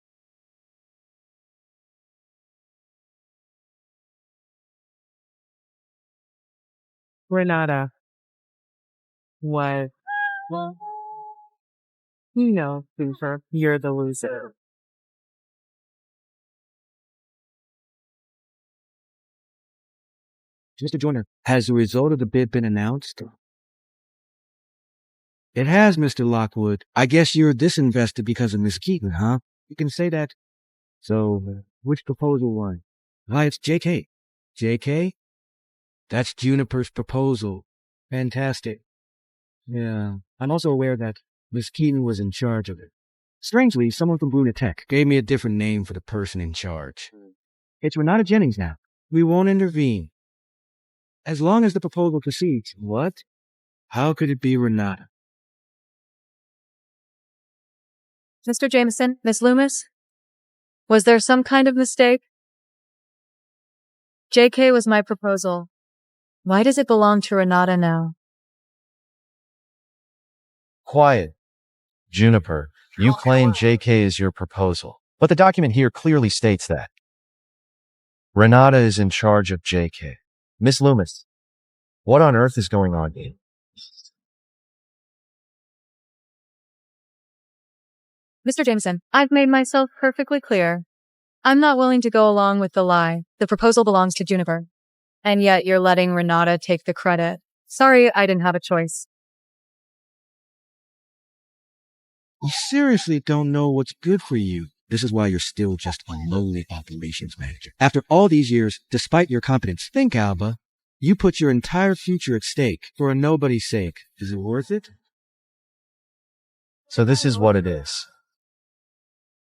Renata. What? You know, Cooper, you're the loser. Mr. Joyner, has the result of the bid been announced? It has, Mr. Lockwood. I guess you're disinvested because of Miss Keaton, huh? You can say that. So, which proposal won? Why, it's JK. JK? That's Juniper's proposal. Fantastic. Yeah, I'm also aware that Miss Keaton was in charge of it. Strangely, someone from Bruna Tech gave me a different name for the person in charge. It's Renata Jennings now. We won't intervene. As long as the proposal proceeds. What? How could it be Renata? Mr. Jameson, Miss Loomis? Was there some kind of mistake? JK was my proposal. Why does it belong to Renata now? Quiet. Juniper, you claim JK is your proposal, but the document here clearly states that Renata is in charge of JK. Miss Loomis, what on earth is going on here? Mr. Jameson, I've made myself perfectly clear. I'm not willing to go along with the lie. The proposal belongs to Juniper. And yet you're letting Renata take the credit. Sorry, I didn't have a choice. You seriously don't know what's good for you. This is why you're still just a lowly operations manager. After all these years, despite your competence, think, Alba. You put your entire future at stake for a nobody's sake. Is it worth it? So this is what it is.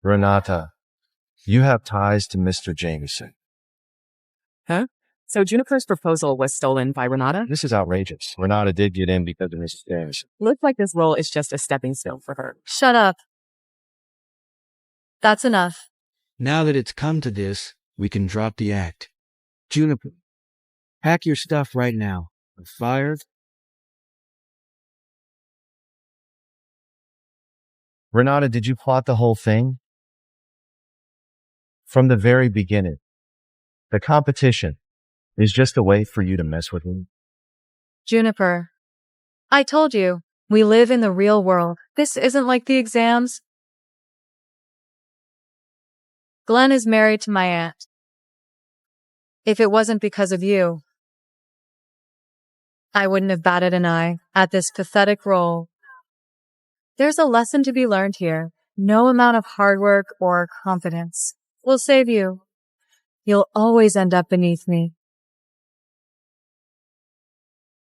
Renata, you have ties to Mr. Jameson. Huh? So Juniper's proposal was stolen by Renata? This is outrageous. Renata did get in because of Mrs. Jameson. Looks like this role is just a stepping stone for her. Shut up. That's enough. Now that it's come to this, we can drop the act. Juniper, pack your stuff right now. I'm fired. Renata, did you plot the whole thing? From the very beginning, the competition is just a way for you to mess with me. Juniper. I told you, we live in the real world. This isn't like the exams. Glenn is married to my aunt. If it wasn't because of you, I wouldn't have batted an eye at this pathetic role. There's a lesson to be learned here. No amount of hard work or confidence will save you. You'll always end up beneath me.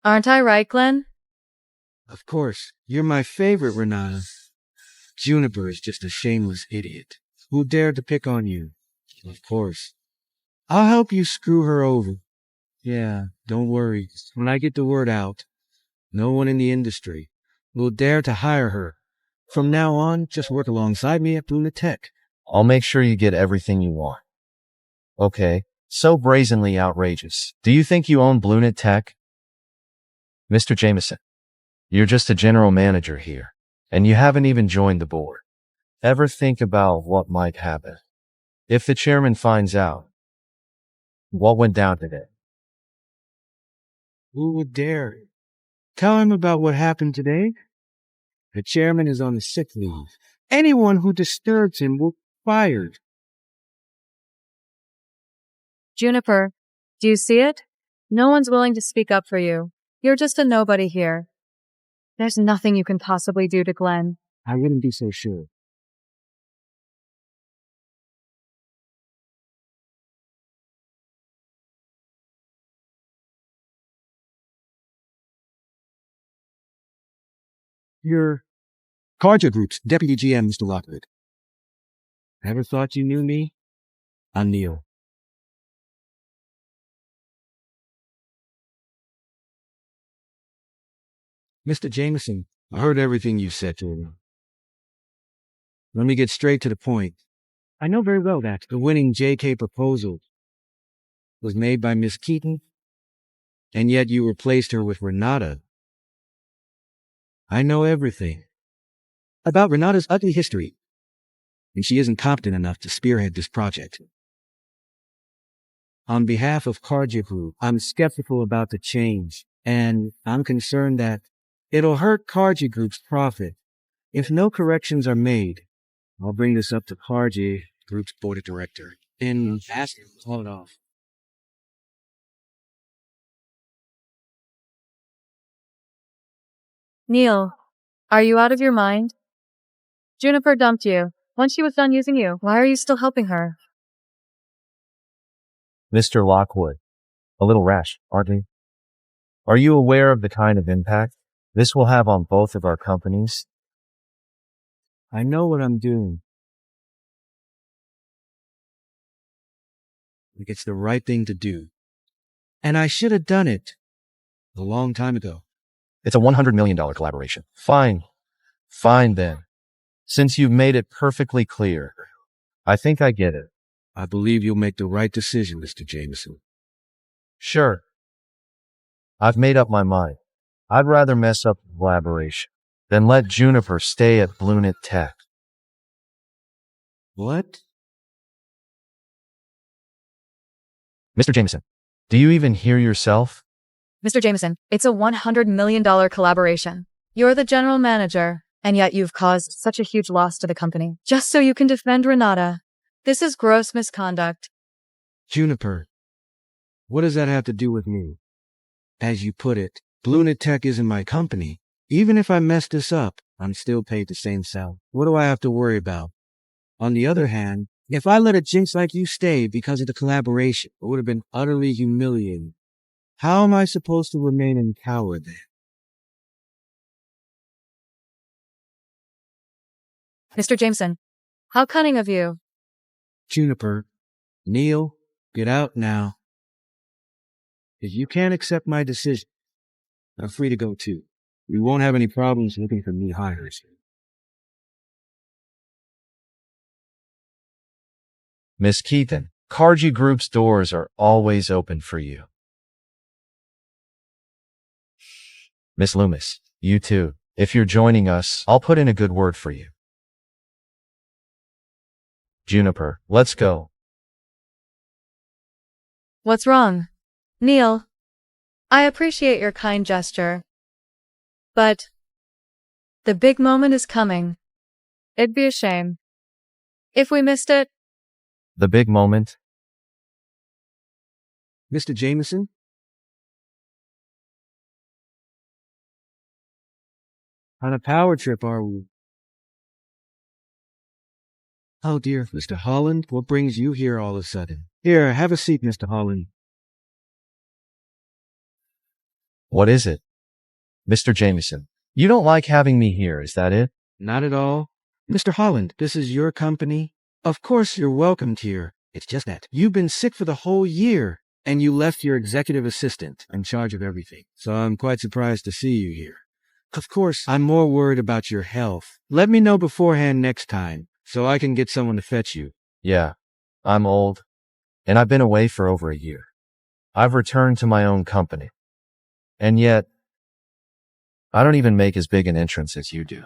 Aren't I right, Glenn? Of course, you're my favorite, Renata. Juniper is just a shameless idiot. Who dared to pick on you? Of course. I'll help you screw her over. Yeah, don't worry. When I get the word out, no one in the industry will dare to hire her. From now on, just work alongside me at Bruna Tech. I'll make sure you get everything you want. Okay, so brazenly outrageous. Do you think you own Bruna Tech? Mr. Jameson, you're just a general manager here, and you haven't even joined the board. Ever think about what might happen if the chairman finds out what went down today? Who would dare? Tell him about what happened today. The chairman is on a sick leave. Anyone who disturbs him will be fired. Juniper, do you see it? No one's willing to speak up for you. You're just a nobody here. There's nothing you can possibly do to Glenn. I wouldn't be so sure. You're Carja Group's Deputy GM, Mr. Lockwood. Ever thought you knew me? I'm Neil. Mr. Jameson, I heard everything you said to him. Let me get straight to the point. I know very well that the winning JK proposal was made by Miss Keaton, and yet you replaced her with Renata. I know everything about Renata's ugly history, and she isn't competent enough to spearhead this project. On behalf of Carja Group, I'm skeptical about the change, and I'm concerned that it'll hurt Carja Group's profit. If no corrections are made, I'll bring this up to Carja Group's board of directors and ask them to call it off. Neil, are you out of your mind? Juniper dumped you. Once she was done using you, why are you still helping her? Mr. Lockwood, a little rash, aren't we? Are you aware of the kind of impact this will have on both of our companies? I know what I'm doing. Like it's the right thing to do. And I should have done it a long time ago. It's a $100 million collaboration. Fine. Fine then. Since you've made it perfectly clear, I think I get it. I believe you'll make the right decision, Mr. Jameson. Sure. I've made up my mind. I'd rather mess up the collaboration than let Juniper stay at BlueNet Tech. What? Mr. Jameson, do you even hear yourself? Mr. Jameson, it's a $100 million collaboration. You're the general manager, and yet you've caused such a huge loss to the company, just so you can defend Renata. This is gross misconduct. Juniper, what does that have to do with me? As you put it, BlueNet Tech isn't my company. Even if I mess this up, I'm still paid the same salary. What do I have to worry about? On the other hand, if I let a jinx like you stay because of the collaboration, it would have been utterly humiliating. How am I supposed to remain in power then? Mr. Jameson, how cunning of you. Juniper, Neil, get out now. If you can't accept my decision, I'm free to go too. We won't have any problems looking for new hires. Miss Keaton, Cargy Group's doors are always open for you. Miss Loomis, you too. If you're joining us, I'll put in a good word for you. Juniper, let's go. What's wrong? Neil, I appreciate your kind gesture. But the big moment is coming. It'd be a shame if we missed it. The big moment? Mr. Jameson? On a power trip, are we? Oh dear, Mr. Holland, what brings you here all of a sudden? Here, have a seat, Mr. Holland. What is it? Mr. Jameson, you don't like having me here, is that it? Not at all. Mr. Holland, this is your company. Of course you're welcomed here. It's just that you've been sick for the whole year, and you left your executive assistant in charge of everything. So I'm quite surprised to see you here. Of course, I'm more worried about your health. Let me know beforehand next time, so I can get someone to fetch you. Yeah, I'm old, and I've been away for over a year. I've returned to my own company. And yet, I don't even make as big an entrance as you do.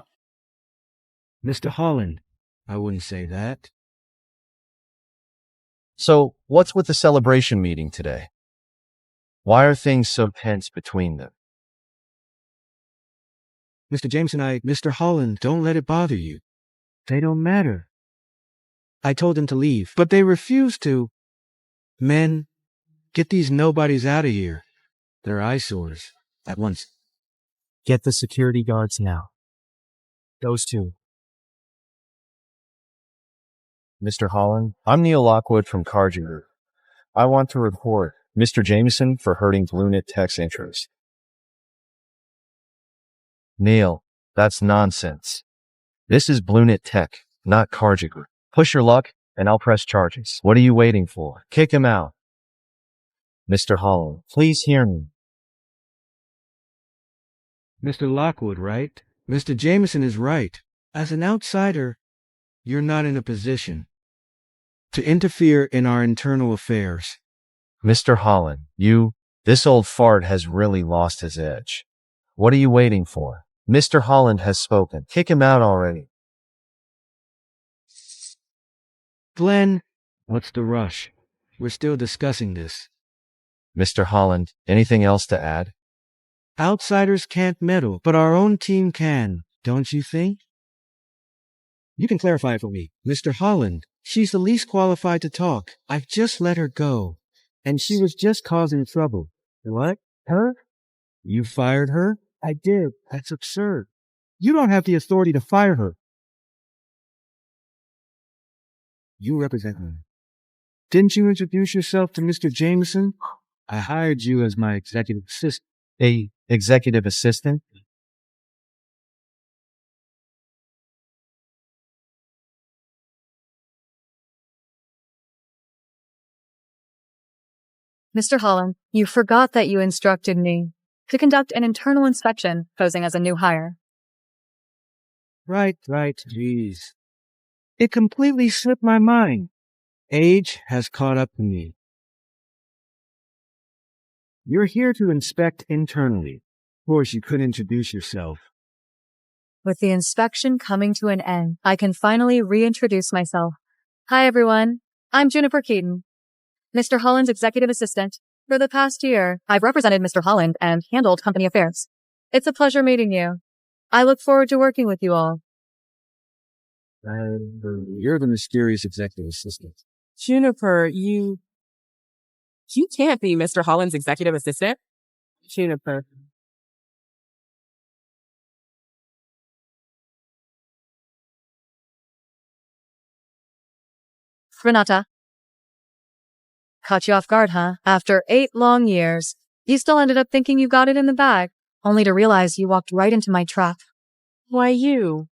Mr. Holland, I wouldn't say that. So, what's with the celebration meeting today? Why are things so tense between them? Mr. Jameson, Mr. Holland, don't let it bother you. They don't matter. I told them to leave, but they refused to. Men, get these nobodies out of here. They're eyesores. At once. Get the security guards now. Those two. Mr. Holland, I'm Neil Lockwood from Cargy Group. I want to report Mr. Jameson for hurting BlueNet Tech's interest. Neil, that's nonsense. This is BlueNet Tech, not Cargy Group. Push your luck, and I'll press charges. What are you waiting for? Kick him out. Mr. Holland, please hear me. Mr. Lockwood, right? Mr. Jameson is right. As an outsider, you're not in a position to interfere in our internal affairs. Mr. Holland, this old fart has really lost his edge. What are you waiting for? Mr. Holland has spoken. Kick him out already. Glenn, what's the rush? We're still discussing this. Mr. Holland, anything else to add? Outsiders can't meddle, but our own team can, don't you think? You can clarify it for me. Mr. Holland, she's the least qualified to talk. I've just let her go. And she was just causing trouble. What? Her? You fired her? I did. That's absurd. You don't have the authority to fire her. You represent her. Didn't you introduce yourself to Mr. Jameson? I hired you as my executive assistant. A executive assistant? Mr. Holland, you forgot that you instructed me to conduct an internal inspection, posing as a new hire. Right, geez. It completely slipped my mind. Age has caught up to me. You're here to inspect internally. Of course, you could introduce yourself. With the inspection coming to an end, I can finally reintroduce myself. Hi, everyone. I'm Juniper Keaton, Mr. Holland's executive assistant. For the past year, I've represented Mr. Holland and handled company affairs. It's a pleasure meeting you. I look forward to working with you all. You're the mysterious executive assistant. Juniper, you can't be Mr. Holland's executive assistant. Juniper. Renata. Caught you off guard, huh? After 8 long years, you still ended up thinking you got it in the bag, only to realize you walked right into my trap. Why you?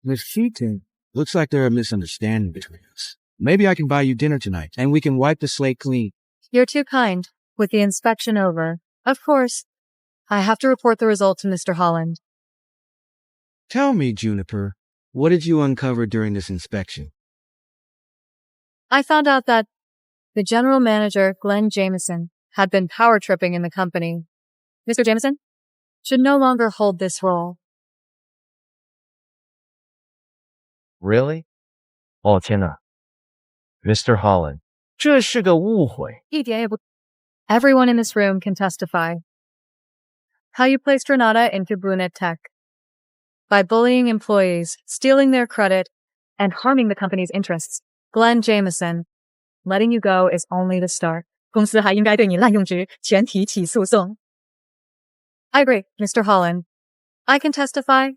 Miss Keaton, looks like there's a misunderstanding between us. Maybe I can buy you dinner tonight, and we can wipe the slate clean. You're too kind. With the inspection over, of course, I have to report the result to Mr. Holland. Tell me, Juniper, what did you uncover during this inspection? I found out that the general manager, Glenn Jameson, had been power tripping in the company. Mr. Jameson should no longer hold this role. Really? 哦天哪 Mr. Holland, 这是个误会。Everyone in this room can testify. How you placed Renata into Brunette Tech. By bullying employees, stealing their credit, and harming the company's interests. Glenn Jameson, letting you go is only the start. 公司还应该对你滥用职权提起诉讼. I agree, Mr. Holland. I can testify.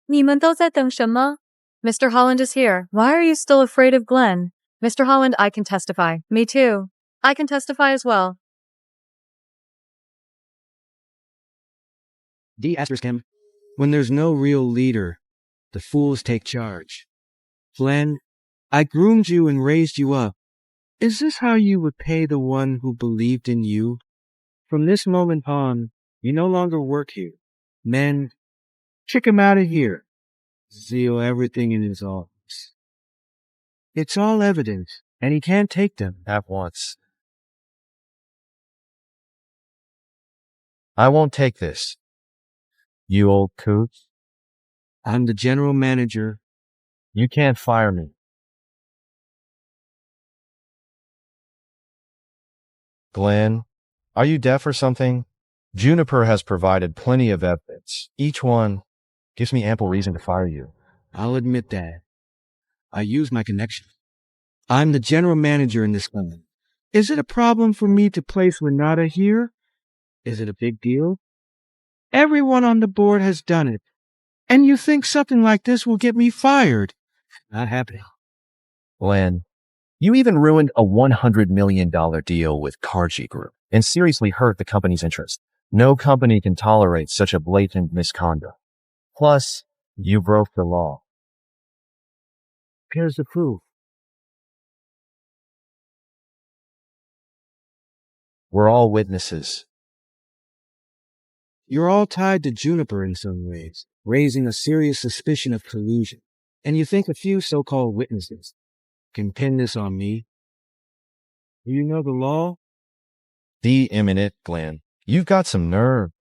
你们都在等什么? Mr. Holland is here. Why are you still afraid of Glenn? Mr. Holland, I can testify. Me too. I can testify as well. D***him. When there's no real leader, the fools take charge. Glenn, I groomed you and raised you up. Is this how you would pay the one who believed in you? From this moment on, you no longer work here. Men, kick him out of here. Seal everything in his office. It's all evidence, and he can't take them. At once. I won't take this. You old coot. I'm the general manager. You can't fire me. Glenn, are you deaf or something? Juniper has provided plenty of evidence. Each one gives me ample reason to fire you. I'll admit that. I use my connection. I'm the general manager in this company. Is it a problem for me to place Renata here? Is it a big deal? Everyone on the board has done it. And you think something like this will get me fired? Not happening. Glenn, you even ruined a $100 million deal with Cargy Group and seriously hurt the company's interest. No company can tolerate such a blatant misconduct. Plus, you broke the law. Here's the proof. We're all witnesses. You're all tied to Juniper in some ways, raising a serious suspicion of collusion. And you think a few so-called witnesses can pin this on me? Do you know the law? Be imminent, Glenn. You've got some nerve.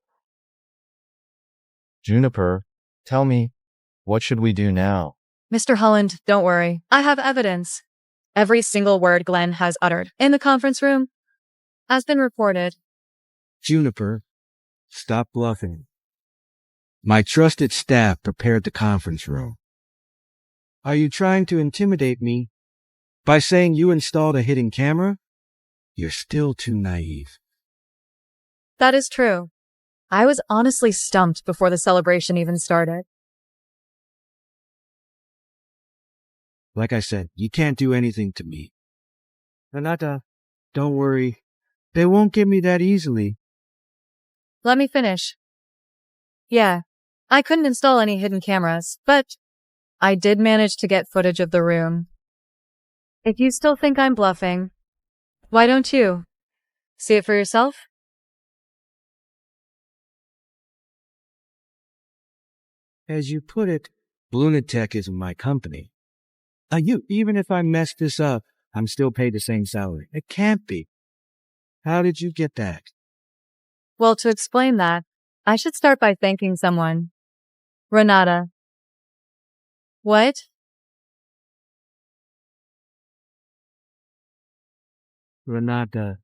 Juniper, tell me, what should we do now? Mr. Holland, don't worry. I have evidence. Every single word Glenn has uttered in the conference room has been reported. Juniper, stop bluffing. My trusted staff prepared the conference room. Are you trying to intimidate me by saying you installed a hidden camera? You're still too naive. That is true. I was honestly stumped before the celebration even started. Like I said, you can't do anything to me. Renata, don't worry. They won't get me that easily. Let me finish. Yeah, I couldn't install any hidden cameras, but I did manage to get footage of the room. If you still think I'm bluffing, why don't you see it for yourself? As you put it, Lunatech isn't my company. Even if I mess this up, I'm still paid the same salary. It can't be. How did you get that? Well, to explain that, I should start by thanking someone. Renata. What? Renata,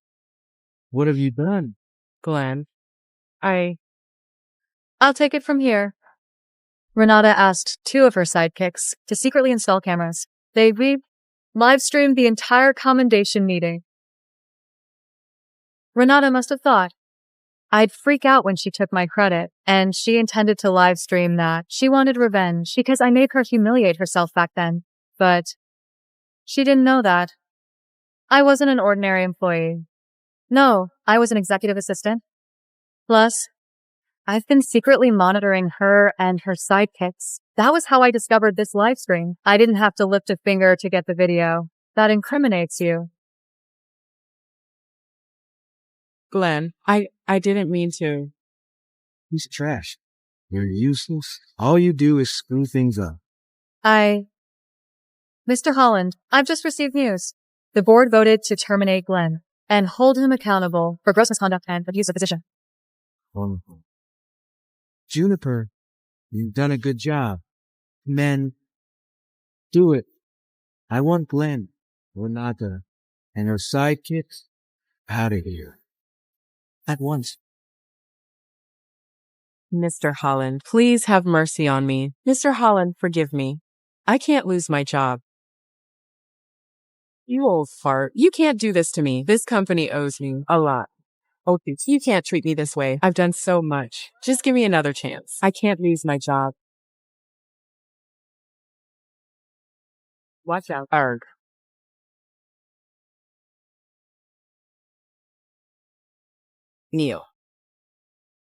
what have you done? Glenn. I'll take it from here. Renata asked 2 of her sidekicks to secretly install cameras. They live streamed the entire commendation meeting. Renata must have thought I'd freak out when she took my credit, and she intended to live stream that. She wanted revenge because I made her humiliate herself back then. But she didn't know that. I wasn't an ordinary employee. No, I was an executive assistant. Plus, I've been secretly monitoring her and her sidekicks. That was how I discovered this live stream. I didn't have to lift a finger to get the video. That incriminates you. Glenn, I didn't mean to. Piece of trash. You're useless. All you do is screw things up. Mr. Holland, I've just received news. The board voted to terminate Glenn and hold him accountable for gross misconduct and abuse of position. Wonderful. Juniper, you've done a good job. Men, do it. I want Glenn, Renata, and her sidekicks out of here. At once. Mr. Holland, please have mercy on me. Mr. Holland, forgive me. I can't lose my job. You old fart. You can't do this to me. This company owes me a lot. Oh, you can't treat me this way. I've done so much. Just give me another chance. I can't lose my job. Watch out. Arg. Neil.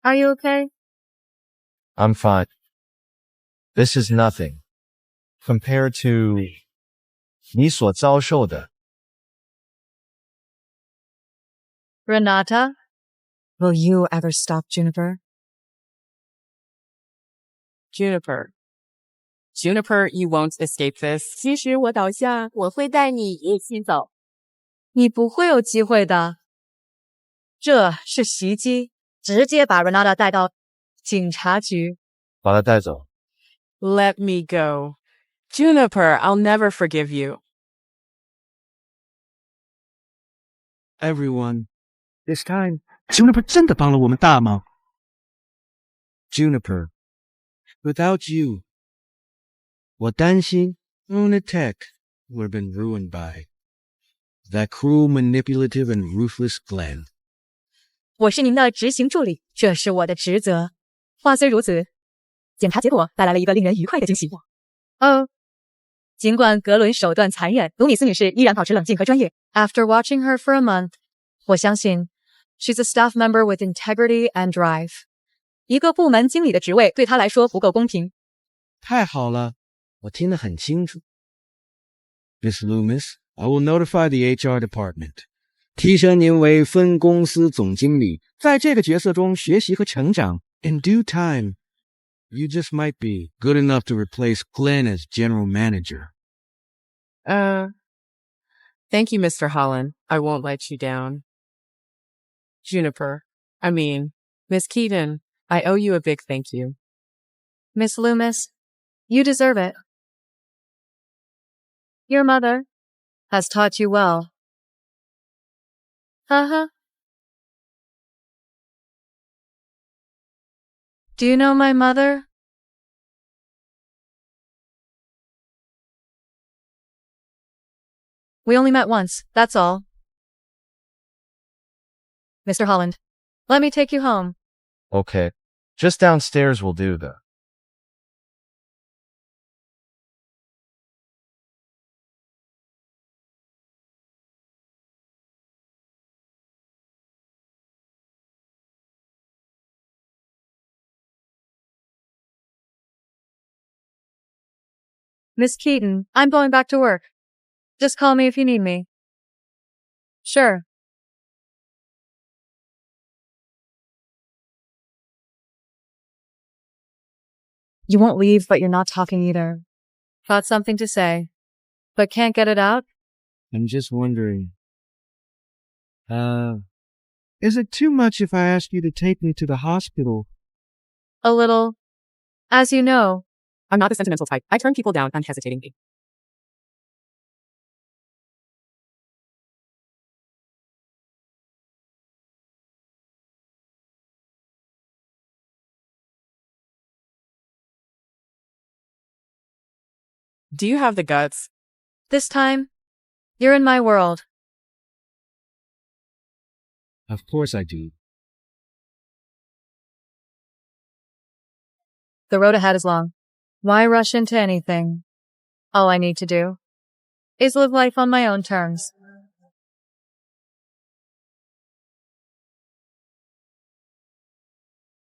Are you okay? I'm fine. This is nothing compared to你所遭受的. Renata? Will you ever stop, Juniper? Juniper. Juniper, you won't escape this. 其实我倒下，我会带你一起走。你不会有机会的。这是袭击，直接把 Renata 带到警察局。把他带走. Let me go. Juniper, I'll never forgive you. Everyone, this time, Juniper 真的帮了我们大忙。Juniper, without you, 我担心 Lunatech would have been ruined by that cruel, manipulative, and ruthless Glenn. 我是您的执行助理，这是我的职责。话虽如此，检查结果带来了一个令人愉快的惊喜。尽管格伦手段残忍，卢米斯女士依然保持冷静和专业。After watching her for a month, 我相信 she's a staff member with integrity and drive. 一个部门经理的职位对她来说不够公平。太好了，我听得很清楚。Miss Loomis, I will notify the HR department. 提升您为分公司总经理，在这个角色中学习和成长。In due time, you just might be good enough to replace Glenn as general manager. Thank you, Mr. Holland. I won't let you down. Juniper. Miss Keaton, I owe you a big thank you. Miss Loomis, you deserve it. Your mother has taught you well. Do you know my mother? We only met once, that's all. Mr. Holland, let me take you home. Okay. Just downstairs will do though. Miss Keaton, I'm going back to work. Just call me if you need me. Sure. You won't leave, but you're not talking either. Got something to say, but can't get it out? I'm just wondering. Is it too much if I ask you to take me to the hospital? A little. As you know, I'm not the sentimental type. I turn people down unhesitatingly. Do you have the guts? this time, you're in my world. Of course I do. The road ahead is long. Why rush into anything? All I need to do is live life on my own terms.